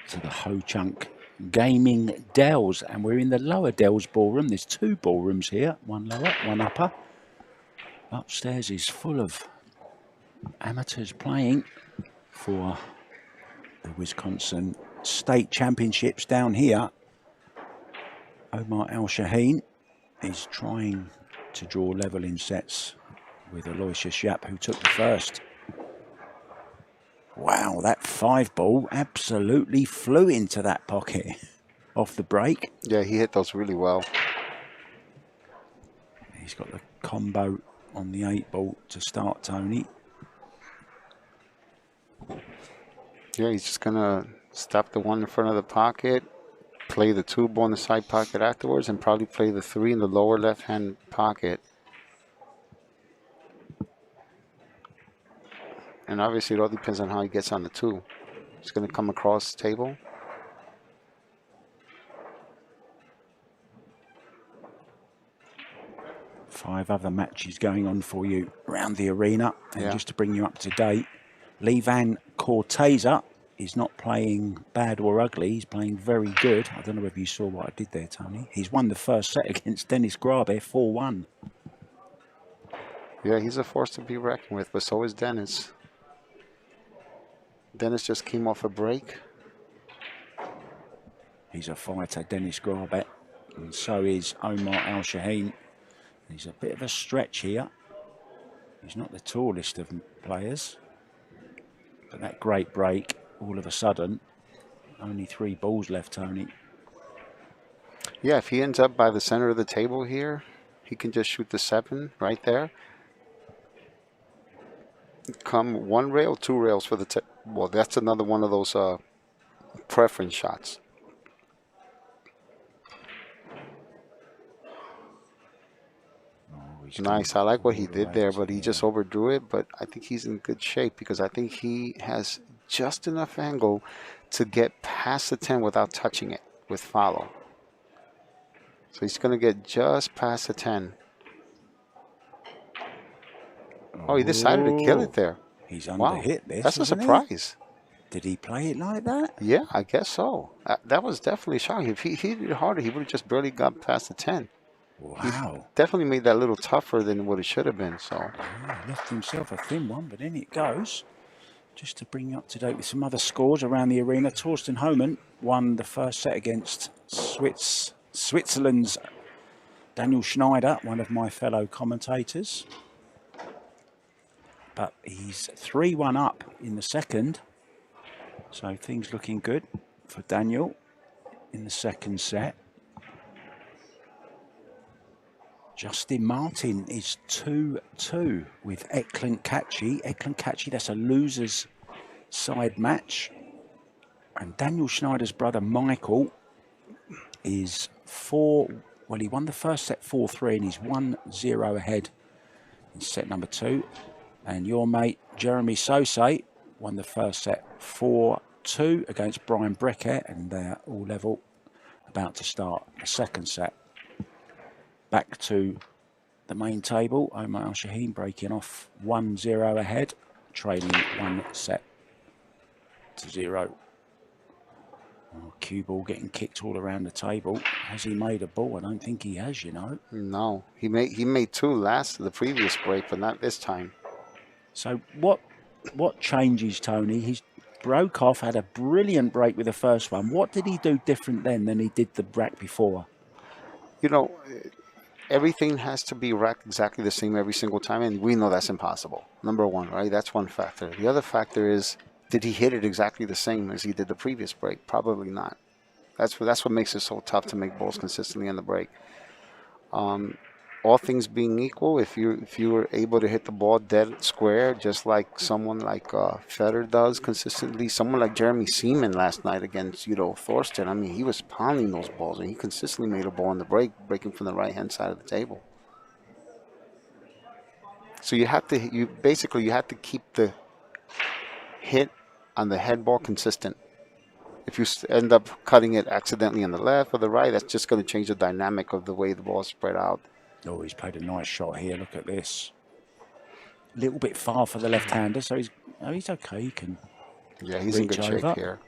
to the Ho Chunk Gaming Dells, and we're in the lower Dells ballroom. There's two ballrooms here, one lower, one upper. Upstairs is full of amateurs playing for the Wisconsin State Championships. Down here, Omar ALSHAHEEN is trying to draw level in sets with Aloysius YAPP, who took the first. Wow, that 5-ball absolutely flew into that pocket off the break. Yeah, he hit those really well. He's got the combo on the 8-ball to start, Tony. Yeah, he's just going to stop the 1 in front of the pocket, play the 2-ball in the side pocket afterwards, and probably play the 3 in the lower left-hand pocket. And obviously, it all depends on how he gets on the 2. He's going to come across the table. Five other matches going on for you around the arena. And just to bring you up to date, Levan Corteza is not playing bad or ugly. He's playing very good. I don't know if you saw what I did there, Tony. He's won the first set against Dennis Grabe, 4-1. Yeah, he's a force to be reckoned with, but so is Dennis. Dennis just came off a break. He's a fighter, Dennis Grabe, and so is Omar ALSHAHEEN. He's a bit of a stretch here. He's not the tallest of players, but that great break, all of a sudden, only 3 balls left, Tony. Yeah, if he ends up by the center of the table here, he can just shoot the 7 right there. Come 1 rail, 2 rails for the well, that's another one of those preference shots. Nice. I like what he did there, but he just overdrew it. But I think he's in good shape because I think he has just enough angle to get past the 10 without touching it with follow. So he's going to get just past the 10. Oh, he decided to kill it there. He's under-hit this. That's a surprise. Did he play it like that? Yeah, I guess so. That was definitely shocking. If he hit it harder, he would have just barely got past the 10. Wow. He definitely made that a little tougher than what it should have been. So yeah, left himself a thin one, but in it goes. Just to bring you up to date with some other scores around the arena, Torsten Homan won the first set against Switzerland's Daniel Schneider, one of my fellow commentators. But he's 3-1 up in the second. So things looking good for Daniel in the second set. Justin Martin is 2-2 with Eklund Kachi. Eklund Kachi, that's a loser's side match. And Daniel Schneider's brother Michael is he won the first set 4-3 and he's 1-0 ahead in set number 2. And your mate Jeremy Sosay won the first set 4-2 against Brian Breckett, and they're all level, about to start the second set. Back to the main table, Omar ALSHAHEEN breaking off 1-0 ahead, trailing 1-0. Oh, cue ball getting kicked all around the table. Has he made a ball? I don't think he has, you know. No, he made 2 the previous break, but not this time. So what changes, Tony? Broke off, had a brilliant break with the first one. What did he do different then than he did the rack before? You know, everything has to be racked exactly the same every single time, and we know that's impossible. Number one, right? That's one factor. The other factor is, did he hit it exactly the same as he did the previous break? Probably not. That's what makes it so tough to make balls consistently on the break. All things being equal, if you were able to hit the ball dead square, just like someone like Federer does consistently, someone like Jeremy Seaman last night against Thorsten, I mean, he was pounding those balls, and he consistently made a ball on the break, breaking from the right-hand side of the table. So you have to keep the hit on the head ball consistent. If you end up cutting it accidentally on the left or the right, that's just going to change the dynamic of the way the ball is spread out. Oh, he's played a nice shot here. Look at this. A little bit far for the left-hander, so he's Oh, he's okay. He can. Yeah, he's in good shape over. here.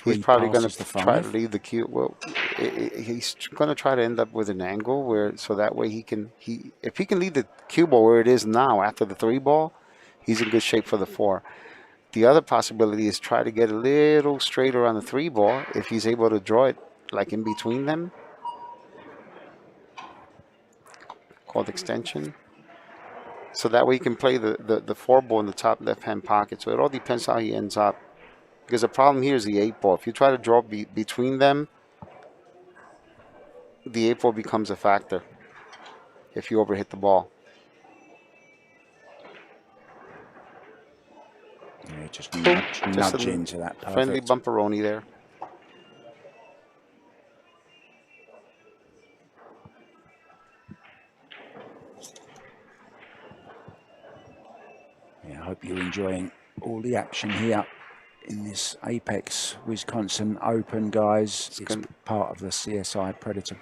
He's probably going to try to 5. leave the cue. Well, he's going to try to end up with an angle where, so that way if he can leave the cue ball where it is now after the 3 ball, he's in good shape for the 4. The other possibility is try to get a little straighter on the 3 ball if he's able to draw it like in between them, called extension. So that way he can play the 4 ball in the top left-hand pocket. So it all depends how he ends up. Because the problem here is the 8 ball. If you try to draw between them, the 8 ball becomes a factor if you overhit the ball. Yeah, just nudge into that. Perfect. Friendly bumperoni there. Yeah, I hope you're enjoying all the action here in this Apex Wisconsin Open, guys. It's part of the CSI Predator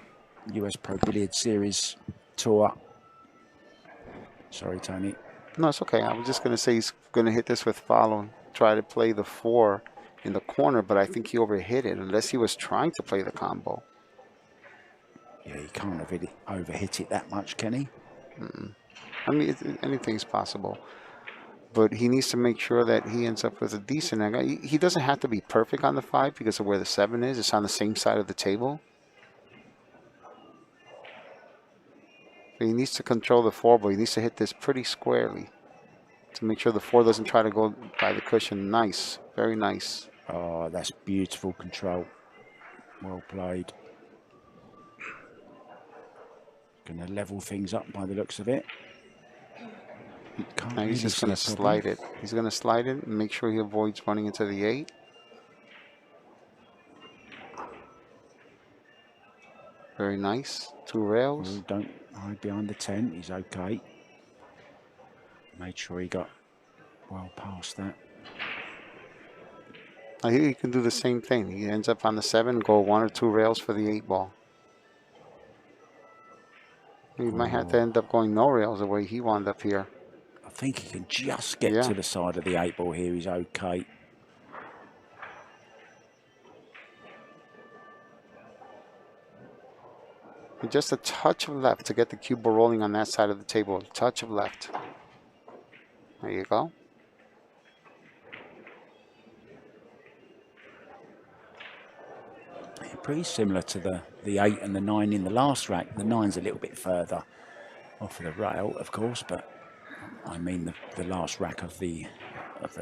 US Pro Billiard Series tour. Sorry, Tony. No, it's okay. I was just going to say he's going to hit this with follow, try to play the 4 in the corner, but I think he overhit it, unless he was trying to play the combo. Yeah, he can't have overhit it that much, can he? I mean, anything's possible. But he needs to make sure that he ends up with a decent angle. He doesn't have to be perfect on the 5 because of where the 7 is. It's on the same side of the table. But he needs to control the 4 ball. He needs to hit this pretty squarely to make sure the 4 doesn't try to go by the cushion. Nice. Very nice. Oh, that's beautiful control. Well played. Going to level things up by the looks of it. Now he's just going to slide it. He's going to slide it and make sure he avoids running into the 8. Very nice. 2 rails. Don't hide behind the 10. He's okay. Made sure he got well past that. Now here he can do the same thing. He ends up on the 7, go 1 or 2 rails for the 8 ball. He might have to end up going no rails the way he wound up here. I think he can just get to the side of the 8 ball here. He's okay. And just a touch of left to get the cue ball rolling on that side of the table. A touch of left. There you go. Pretty similar to the 8 and the 9 in the last rack. The 9's a little bit further off of the rail, of course, but I mean the last rack of the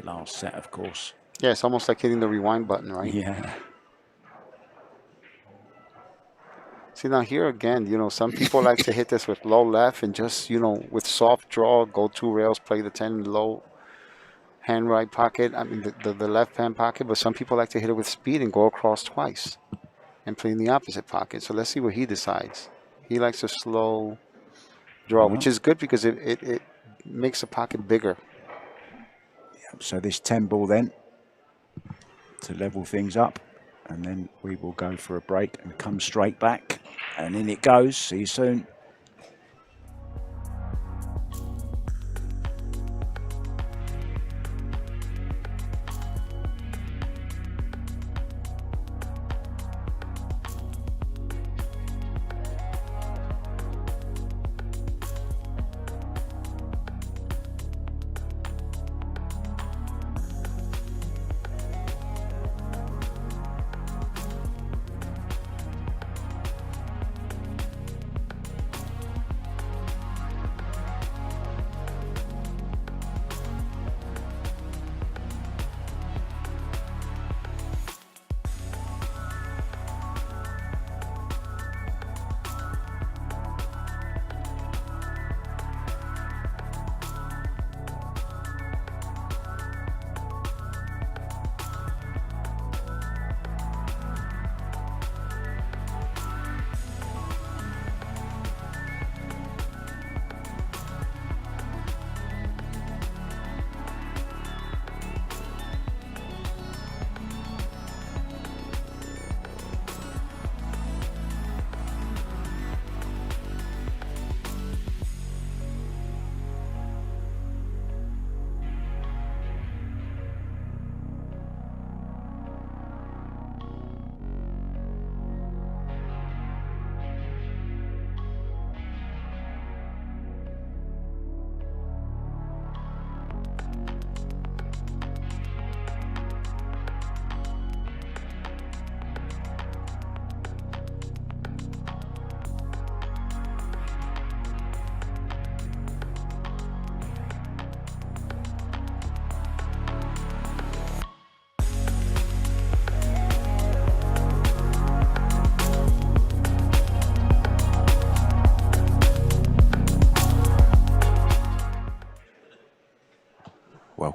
last set, of course. Yeah, it's almost like hitting the rewind button, right? Yeah. See, now here again, you know, some people like to hit this with low left and just, you know, with soft draw, go 2 rails, play the 10 low hand right pocket, I mean the left hand pocket, but some people like to hit it with speed and go across twice and play in the opposite pocket. So let's see what he decides. He likes to slow draw, which is good because it makes the pocket bigger. Yep, so this 10 ball then to level things up, and then we will go for a break and come straight back, and in it goes. See you soon.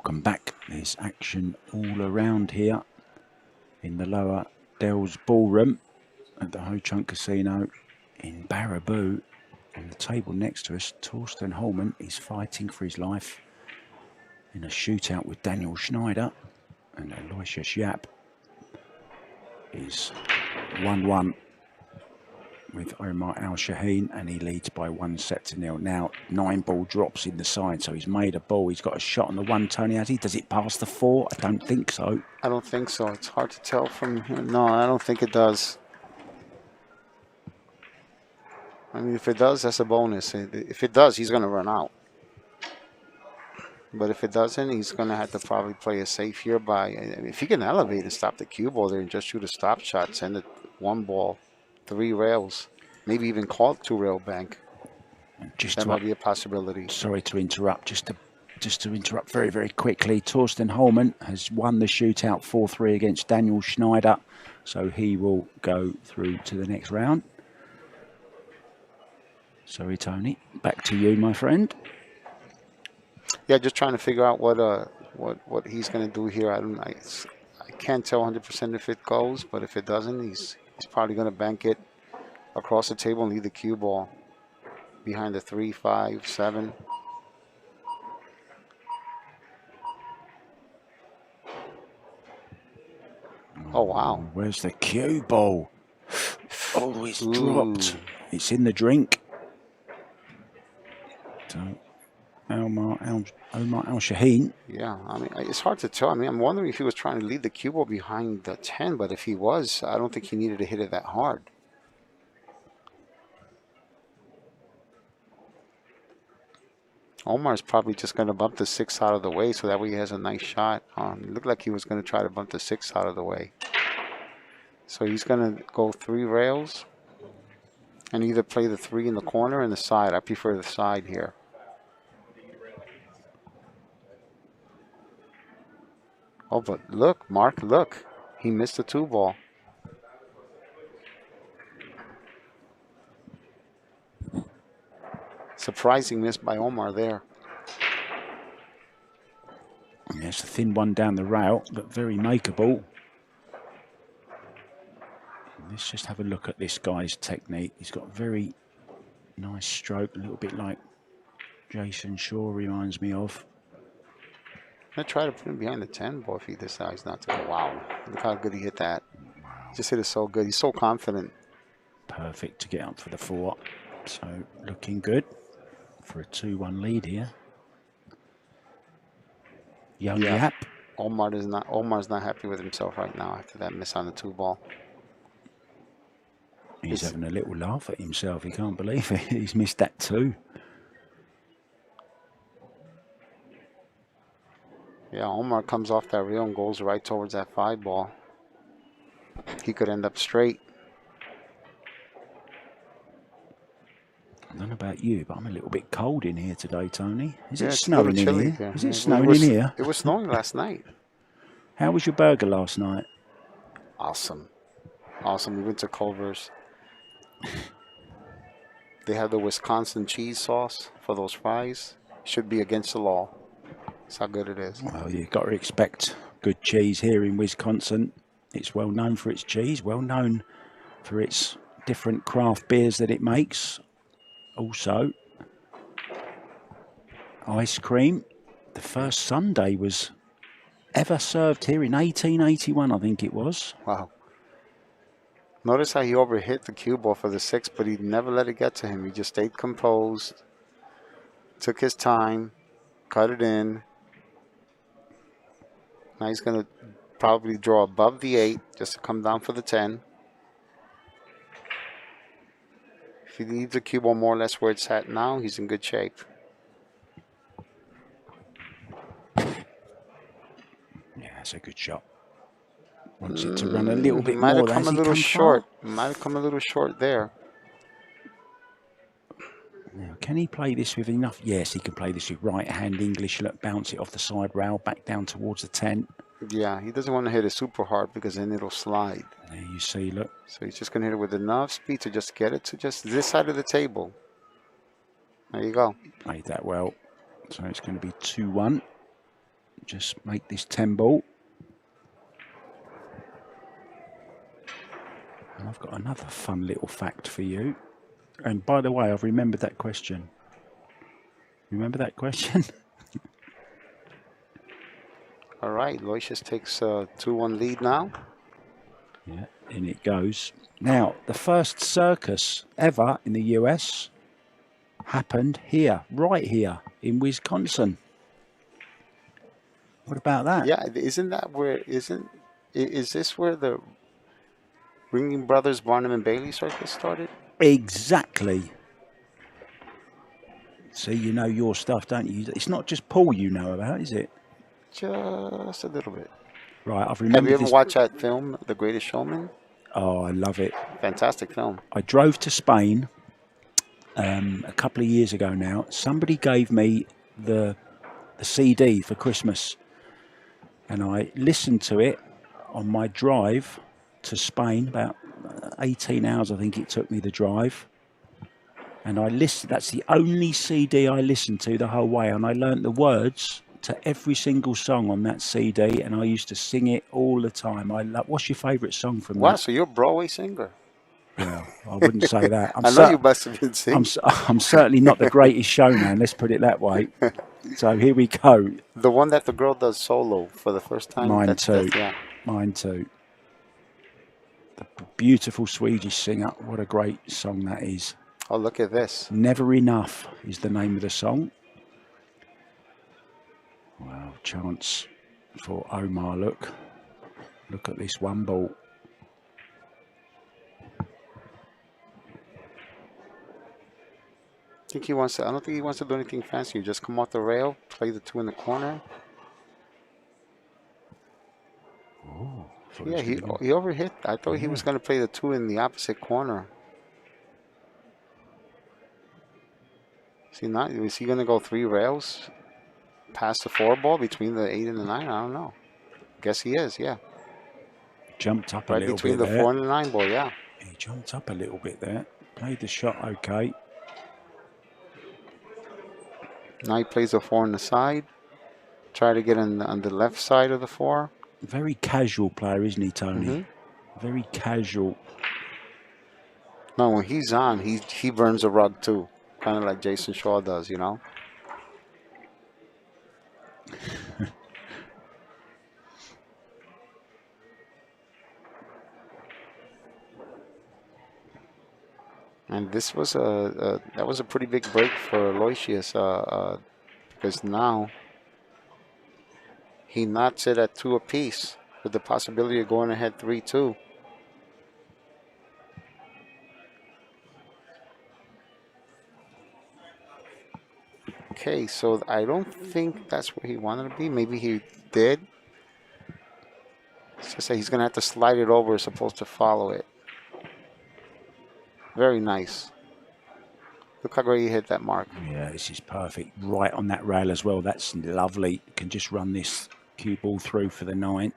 welcome back. There's action all around here in the lower Dells Ballroom at the Ho Chunk Casino in Baraboo. On the table next to us, Torsten Holman is fighting for his life in a shootout with Daniel Schneider, and Aloysius YAPP is 1-1 with Omar ALSHAHEEN, and he leads by 1-0. Now 9-ball drops in the side, so he's made a ball. He's got a shot on the 1, Tony, has he? Does it pass the 4? I don't think so. I don't think so. It's hard to tell from here. No, I don't think it does. I mean, if it does, that's a bonus. If it does, he's going to run out. But if it doesn't, he's going to have to probably play it safe here by, I mean, if he can elevate and stop the cue ball there and just shoot a stop shot, send it 1 ball, 3 rails, maybe even call it 2-rail bank. That might be a possibility. Sorry to interrupt. Just to interrupt very, very quickly. Torsten Holman has won the shootout 4-3 against Daniel Schneider, so he will go through to the next round. Sorry, Tony. Back to you, my friend. Yeah, just trying to figure out what he's going to do here. I can't tell 100% if it goes, but if it doesn't, he's probably going to bank it across the table and leave the cue ball behind the 3, 5, 7. Oh, wow. Where's the cue ball? Oh, it's dropped. It's in the drink. So, Omar ALSHAHEEN. Yeah, I mean, it's hard to tell. I mean, I'm wondering if he was trying to leave the cue ball behind the 10, but if he was, I don't think he needed to hit it that hard. Omar's probably just going to bump the 6 out of the way so that way he has a nice shot. It looked like he was going to try to bump the 6 out of the way. So he's going to go 3 rails and either play the 3 in the corner and the side. I prefer the side here. Oh, but look, Mark, look. He missed the 2 ball. Surprising miss by Omar there. Yes, a thin one down the rail, but very makeable. Let's just have a look at this guy's technique. He's got a very nice stroke, a little bit like Jason Shaw reminds me of. I'm going to try to put him behind the 10 ball if he decides not to. Wow, look how good he hit that. Wow. Just hit it so good. He's so confident. Perfect to get up for the 4. So looking good for a 2-1 lead here. Young YAPP. Omar's not happy with himself right now after that miss on the 2 ball. He's having a little laugh at himself. He can't believe it. He's missed that 2. Yeah, Omar comes off that reel and goes right towards that 5 ball. He could end up straight. I don't know about you, but I'm a little bit cold in here today, Tony. Is it It's snowing in here? here. Is it snowing in here? It was snowing last night. How was your burger last night? Awesome. Awesome. We went to Culver's. They have the Wisconsin cheese sauce for those fries. Should be against the law. That's how good it is. Well, you've got to expect good cheese here in Wisconsin. It's well known for its cheese, well known for its different craft beers that it makes. Also, ice cream. The first sundae was ever served here in 1881, I think it was. Wow. Notice how he overhit the cue ball for the 6, but he never let it get to him. He just stayed composed, took his time, cut it in. Now he's going to probably draw above the 8 just to come down for the 10. If he leaves the cue ball more or less where it's at now, he's in good shape. Yeah, that's a good shot. Wants it to run a little bit more. Might have come a little short. Might have come a little short there. Now, can he play this with enough? Yes, he can play this with right-hand English. Look, bounce it off the side rail, back down towards the 10. Yeah, he doesn't want to hit it super hard because then it'll slide. There you see, look. So he's just going to hit it with enough speed to just get it to just this side of the table. There you go. Played that well. So it's going to be 2-1. just make this 10 ball. And I've got another fun little fact for you. And by the way, I've remembered that question. Remember that question? All right, Aloysius takes a 2-1 lead now. Yeah, in it goes. Now, the first circus ever in the US happened here, right here in Wisconsin. What about that? Yeah, isn't that where, is this where the Ringling Brothers Barnum and Bailey circus started? Exactly. See, you know your stuff, don't you? It's not just Paul you know about, is it? Just a little bit. Right, I've Have remembered you ever this. watched that film, The Greatest Showman? Oh, I love it. Fantastic film. I drove to Spain a couple of years ago now. Somebody gave me the CD for Christmas, and I listened to it on my drive to Spain. About 18 hours, I think it took me the drive. And I listened. That's the only CD I listened to the whole way, and I learnt the words to every single song on that CD, and I used to sing it all the time. What's your favourite song from that? Wow, so you're a Broadway singer. Well, I wouldn't say that. I know you must have been singing. I'm certainly not the greatest showman, let's put it that way. So here we go. The one that the girl does solo for the first time? Mine too. Yeah. Mine too. The beautiful Swedish singer. What a great song that is. Oh, look at this. Never Enough is the name of the song. Wow, chance for Omar. Look at this one ball. I don't think he wants to do anything fancy. Just come off the rail, play the 2 in the corner. Oh, yeah, he overhit. I thought he was going to play the 2 in the opposite corner. See, not is he going to go 3 rails past the 4 ball between the 8 and the 9? I don't know. Guess he is. Yeah. Jumped up a little bit between the 4 and the 9 ball. Yeah. He jumped up a little bit there. Played the shot okay. Now he plays a 4 on the side. Try to get on the left side of the 4. Very casual player, isn't he, Tony? Very casual. No, when he's on, he burns a rug too. Kind of like Jason Shaw does, you know? And this was that was a pretty big break for Aloysius because now he knots it at 2 apiece with the possibility of going ahead 3-2. Okay, so I don't think that's where he wanted to be. Maybe he did. It's just that he's going to have to slide it over as opposed to follow it. Very nice. Look how great he hit that mark. Yeah, this is perfect. Right on that rail as well. That's lovely. Can just run this cue ball through for the 9.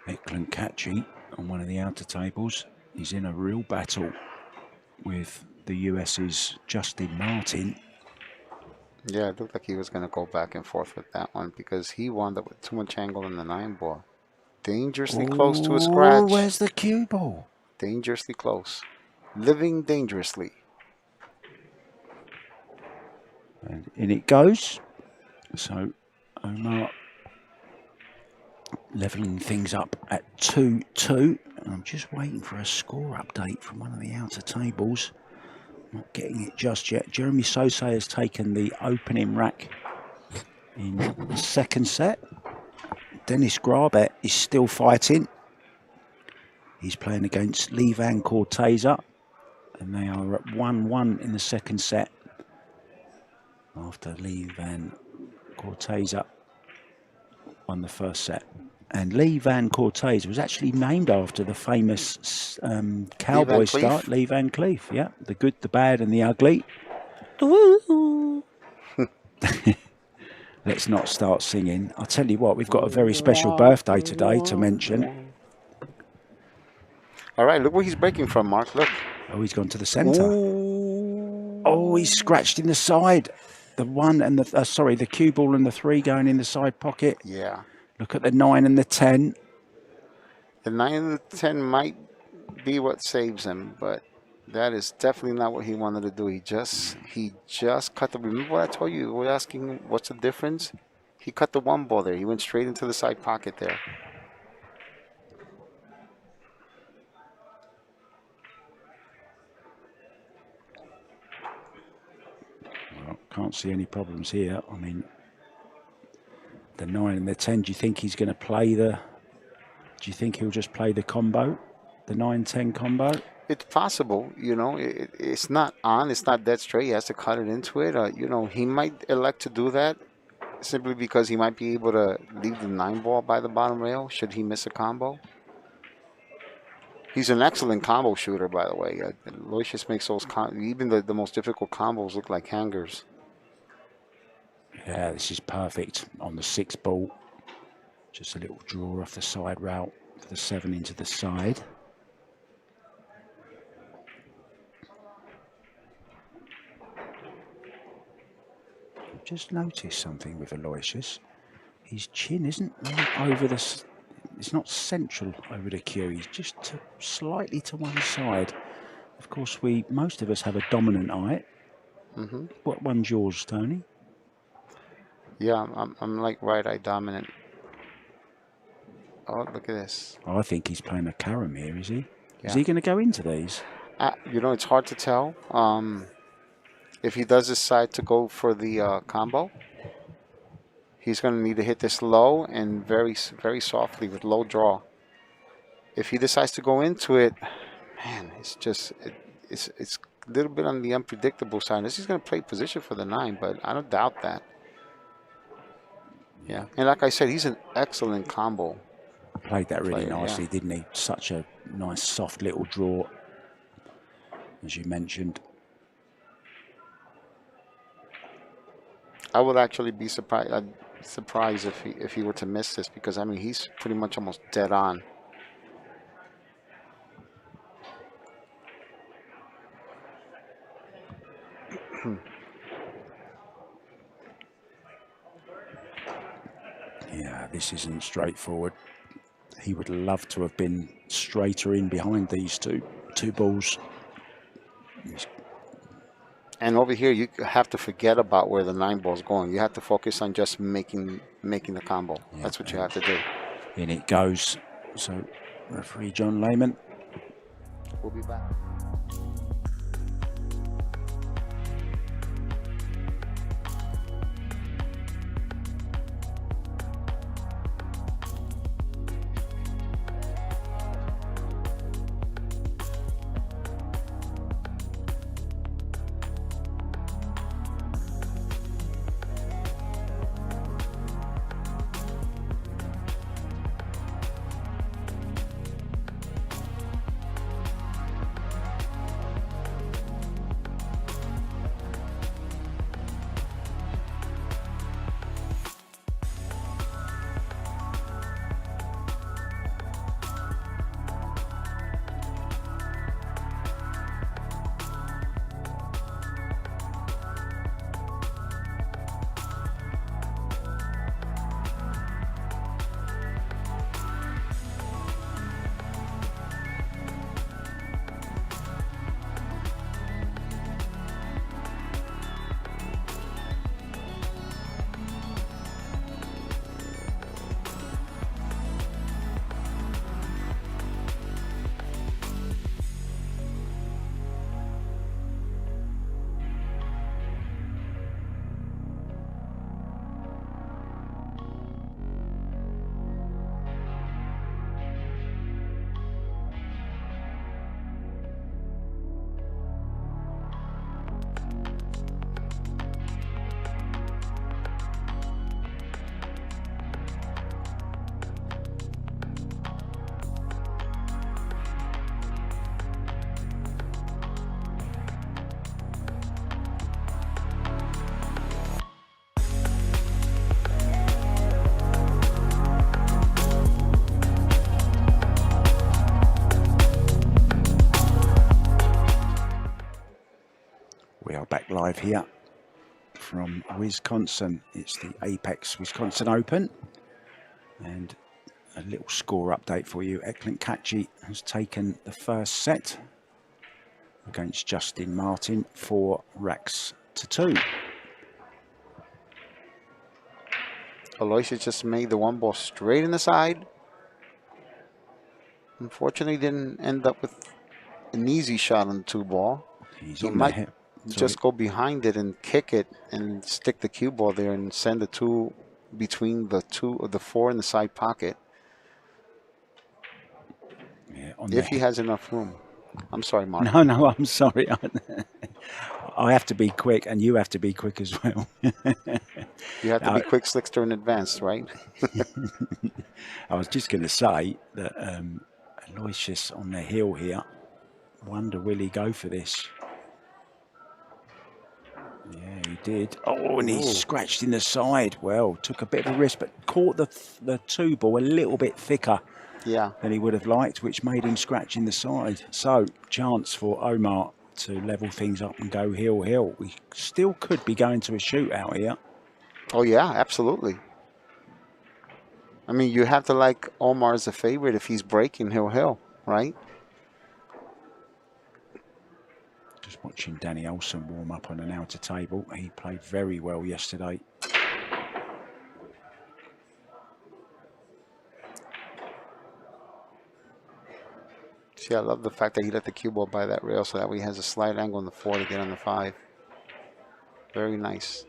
Eklund Kachi on one of the outer tables. He's in a real battle with the US's Justin Martin. Yeah, it looked like he was going to go back and forth with that one because he wound up with too much angle in the 9 ball. Dangerously close to a scratch. Where's the cue ball? Dangerously close. Living dangerously. And in it goes. So Omar levelling things up at 2-2. I'm just waiting for a score update from one of the outer tables. Not getting it just yet. Jeremy Sosay has taken the opening rack in the second set. Dennis Grabet is still fighting. He's playing against Lee Van Corteza, and they are at 1-1 in the second set after Lee Van Corteza won the first set. And Lee Van Corteza was actually named after the famous cowboy star, Lee Van Cleef. Yeah, the good, the bad, and the ugly. Let's not start singing. I'll tell you what, we've got a very special birthday today to mention. All right, look where he's breaking from, Mark. Look. Oh, he's gone to the centre. Ooh. Oh, he's scratched in the side. The 1 and the sorry, the cue ball and the 3 going in the side pocket. Yeah. Look at the 9 and the 10. The 9 and the 10 might be what saves him, but that is definitely not what he wanted to do. He just cut the. Remember what I told you? We're asking him what's the difference. He cut the 1 ball there. He went straight into the side pocket there. Well, can't see any problems here. I mean, the 9 and the 10. Do you think he's going to play the? Do you think he'll just play the combo, the 9-10 combo? It's possible, you know. It's not on. It's not dead straight. He has to cut it into it. You know, he might elect to do that simply because he might be able to leave the 9 ball by the bottom rail should he miss a combo. He's an excellent combo shooter, by the way. Aloysius makes those even the most difficult combos look like hangers. Yeah, this is perfect on the 6 ball. Just a little draw off the side route for the 7 into the side. I've just noticed something with Aloysius. His chin isn't right over the. It's not central over the cue. He's just slightly to one side. Of course, most of us have a dominant eye. Mm-hmm. What one's yours, Tony? Yeah, I'm like right eye dominant. Oh, look at this. Oh, I think he's playing a carom here, is he? Yeah. Is he going to go into these? You know, it's hard to tell. If he does decide to go for the combo, he's going to need to hit this low and very, very softly with low draw. If he decides to go into it, man, it's just it's a little bit on the unpredictable side. This is going to play position for the 9, but I don't doubt that. Yeah, and like I said, he's an excellent combo. Played that really player, nicely, yeah. didn't he? Such a nice, soft little draw, as you mentioned. I would actually be surprised. I'd be surprised if he were to miss this, because I mean he's pretty much almost dead on. Yeah, this isn't straightforward. He would love to have been straighter in behind these two balls. And over here, you have to forget about where the 9 ball's going. You have to focus on just making the combo. Yeah, that's what you have to do. In it goes. So, referee John Lehman. We'll be back. live here from Wisconsin. It's the Apex Wisconsin Open. And a little score update for you. Eklund Kachi has taken the first set against Justin Martin, 4 racks to 2. Aloysius just made the one ball straight in the side. Unfortunately, didn't end up with an easy shot on the 2 ball. He might just go behind it and kick it and stick the cue ball there and send the 2 between the 4 in the side pocket. Yeah, if he has enough room. I'm sorry, Mark. No, I'm sorry. I have to be quick, and you have to be quick as well. You have to be quick, slickster, and advanced, right? I was just going to say that Aloysius on the hill here. Wonder will he go for this? Yeah, he did. Oh, and he scratched in the side. Well, took a bit of a risk, but caught the 2 ball a little bit thicker than he would have liked, which made him scratch in the side. So, chance for Omar to level things up and go hill. We still could be going to a shootout here. Oh, yeah, absolutely. I mean, you have to like Omar as a favorite if he's breaking hill, right? Just watching Danny Olsen warm up on an outer table. He played very well yesterday. See, I love the fact that he let the cue ball by that rail so that way he has a slight angle on the 4 to get on the 5. Very nice.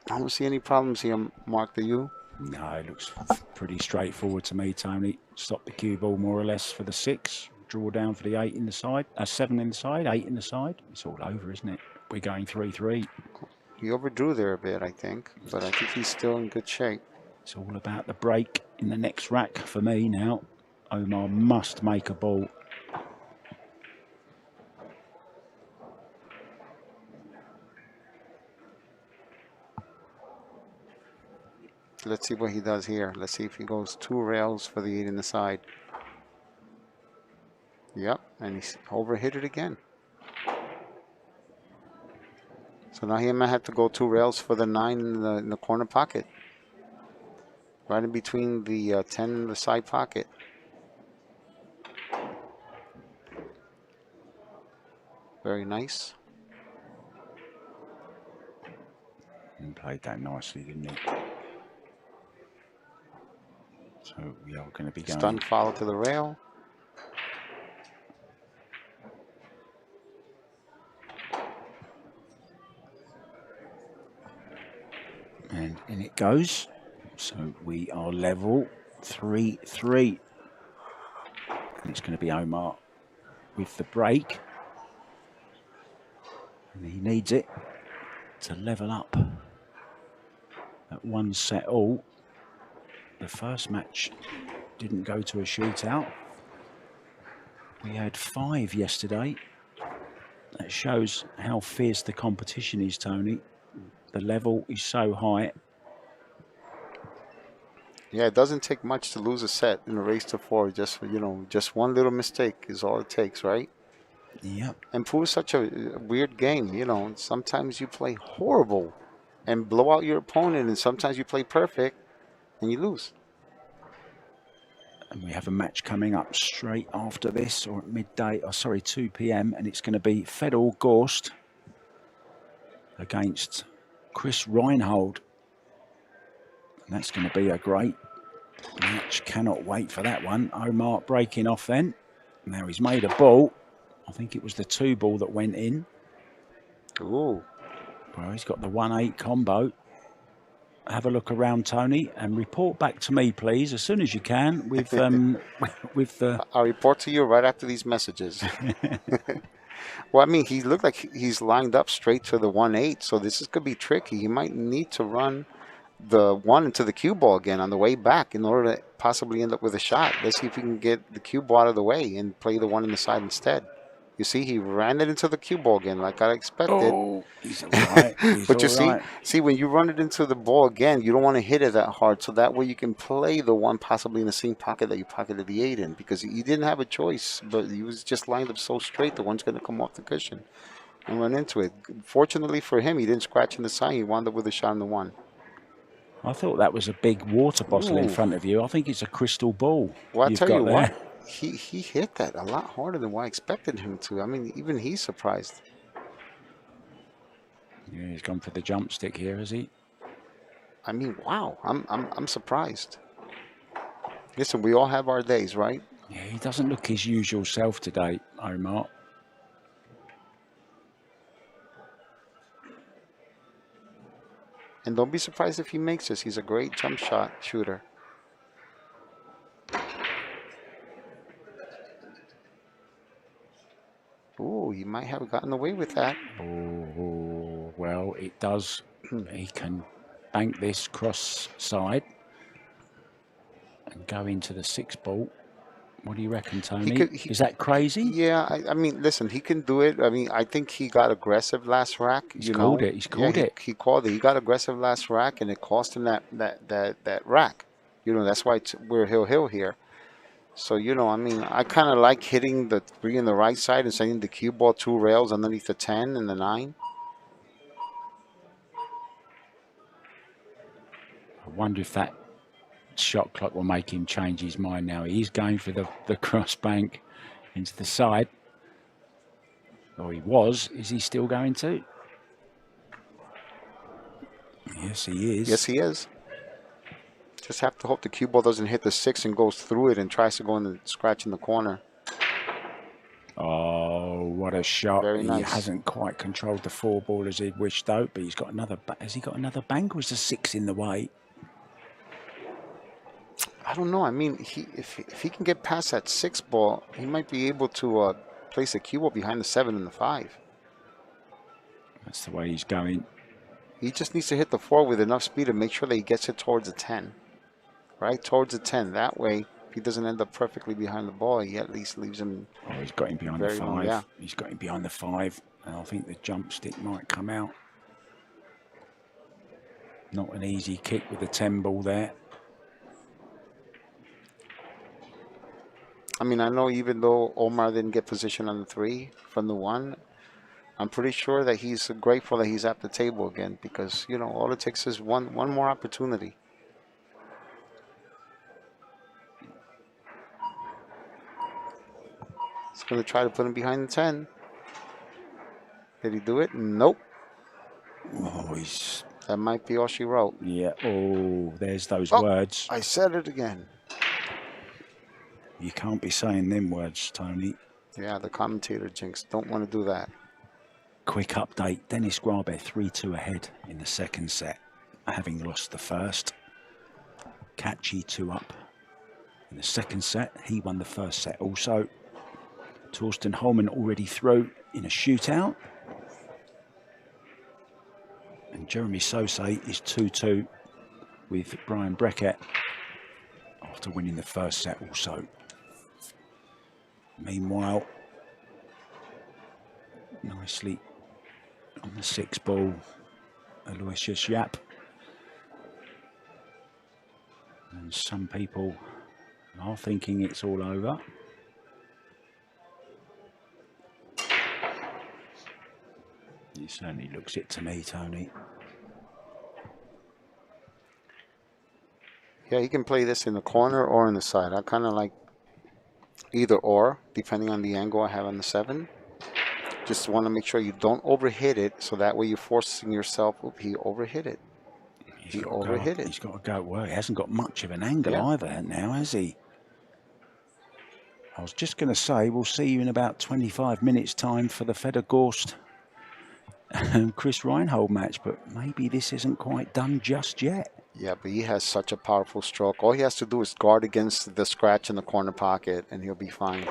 I don't see any problems here, Mark, do you? No, it looks pretty straightforward to me, Tony. Stop the cue ball more or less for the 6. Draw down for the 8 in the side. 7 in the side, 8 in the side. It's all over, isn't it? We're going 3-3. He overdrew there a bit, I think. But I think he's still in good shape. It's all about the break in the next rack for me now. Omar must make a ball. Let's see what he does here. Let's see if he goes 2 rails for the 8 in the side. Yep, and he's overhit it again. So now he might have to go 2 rails for the 9 in the corner pocket. Right in between the 10 in the side pocket. Very nice. And played that nicely, didn't he? So we are going to be going. Stun follow to the rail. And in it goes. So we are level 3-3. And it's going to be Omar with the break. And he needs it to level up at 1 set all. The first match didn't go to a shootout. We had 5 yesterday. That shows how fierce the competition is, Tony. The level is so high. Yeah, it doesn't take much to lose a set in a race to 4. Just, just one little mistake is all it takes, right? Yep. And pool is such a weird game, Sometimes you play horrible and blow out your opponent, and sometimes you play perfect and you lose. And we have a match coming up straight after this, or at midday, 2 p.m. And it's going to be Fedor Gorst against Chris Reinhold. And that's going to be a great match. Cannot wait for that one. Omar breaking off then. Now he's made a ball. I think it was the 2 ball that went in. Ooh. Well, he's got the 1-8 combo. Have a look around, Tony, and report back to me, please, as soon as you can with the... I'll report to you right after these messages. Well, I mean, he looked like he's lined up straight to the 1-8, so this could be tricky. He might need to run the 1 into the cue ball again on the way back in order to possibly end up with a shot. Let's see if we can get the cue ball out of the way and play the 1 in the side instead. You see, he ran it into the cue ball again, like I expected. Oh, he's all right. He's But you all right. see, when you run it into the ball again, you don't want to hit it that hard, so that way you can play the one possibly in the same pocket that you pocketed the 8 in, because he didn't have a choice, but he was just lined up so straight, the one's going to come off the cushion and run into it. Fortunately for him, he didn't scratch in the sign. He wound up with a shot on the 1. I thought that was a big water bottle in Ooh. front of you. I think it's a crystal ball. Well, I tell you there. what, he hit that a lot harder than what I expected him to. I mean, even he's surprised. Yeah, he's gone for the jump stick here, has he? I mean, wow, I'm surprised. Listen, we all have our days, right? Yeah, he doesn't look his usual self today, Omar. And don't be surprised if he makes this. He's a great jump shot shooter. Ooh, he might have gotten away with that. Oh, well, it does. He can bank this cross side and go into the 6 ball. What do you reckon, Tony? Is that crazy? Yeah, I mean, listen, he can do it. I mean, I think he got aggressive last rack. He's called it. He's called it. He called it. He got aggressive last rack, and it cost him that rack. You know, that's why we're hill here. So, you know, I mean, I kind of like hitting the 3 on the right side and sending the cue ball 2 rails underneath the 10 and the 9. I wonder if that shot clock will make him change his mind now. He's going for the cross bank into the side. Or he was. Is he still going to? Yes, he is. Yes, he is. Just have to hope the cue ball doesn't hit the 6 and goes through it and tries to go in the scratch in the corner. Oh, what a shot. Very nice. He hasn't quite controlled the 4 ball as he'd wished, though, but he's got another. Has he got another bank, or is the 6 in the way? I don't know. I mean, if he can get past that 6 ball, he might be able to place a cue ball behind the 7 and the 5. That's the way he's going. He just needs to hit the 4 with enough speed to make sure that he gets it towards the 10. Right? Towards the 10. That way, if he doesn't end up perfectly behind the ball, he at least leaves him. Oh, he's got him behind the 5. Long, yeah. He's got him behind the 5. And I think the jump stick might come out. Not an easy kick with the 10 ball there. I mean, I know even though Omar didn't get position on the 3 from the 1, I'm pretty sure that he's grateful that he's at the table again, because, you know, all it takes is one more opportunity. He's going to try to put him behind the 10. Did he do it? Nope. Oh, that might be all she wrote. Yeah. Oh, there's those words. I said it again. You can't be saying them words, Tony. Yeah, the commentator jinx. Don't want to do that. Quick update. Dennis Grabe 3-2 ahead in the 2nd set, having lost the 1st. Catchy 2 up in the 2nd set. He won the 1st set also. Torsten Holman already through in a shootout. And Jeremy Sosay is 2-2 with Brian Breckett after winning the 1st set also. Meanwhile, nicely on the 6 ball, Aloysius YAPP. And some people are thinking it's all over. It certainly looks it to me, Tony. Yeah, he can play this in the corner or in the side. I kind of like either or, depending on the angle I have on the 7. Just want to make sure you don't overhit it, so that way you're forcing yourself. Oop, he overhit it. He overhit it. He's got to go. Well, he hasn't got much of an angle either now, has he? I was just going to say, we'll see you in about 25 minutes' time for the Federgorst Chris Reinhold match, but maybe this isn't quite done just yet. Yeah, but he has such a powerful stroke. All he has to do is guard against the scratch in the corner pocket, and he'll be fine.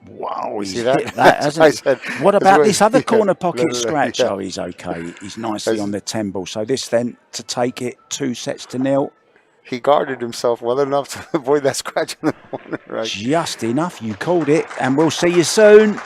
Wow, he's see that? hit that, hasn't I said, what about this other corner pocket no, scratch? yeah. Oh, he's okay. He's nicely on the 10 ball. So this then to take it 2 sets to 0. he guarded himself well enough to avoid that scratch in the corner. Right? Just enough. You called it, and we'll see you soon.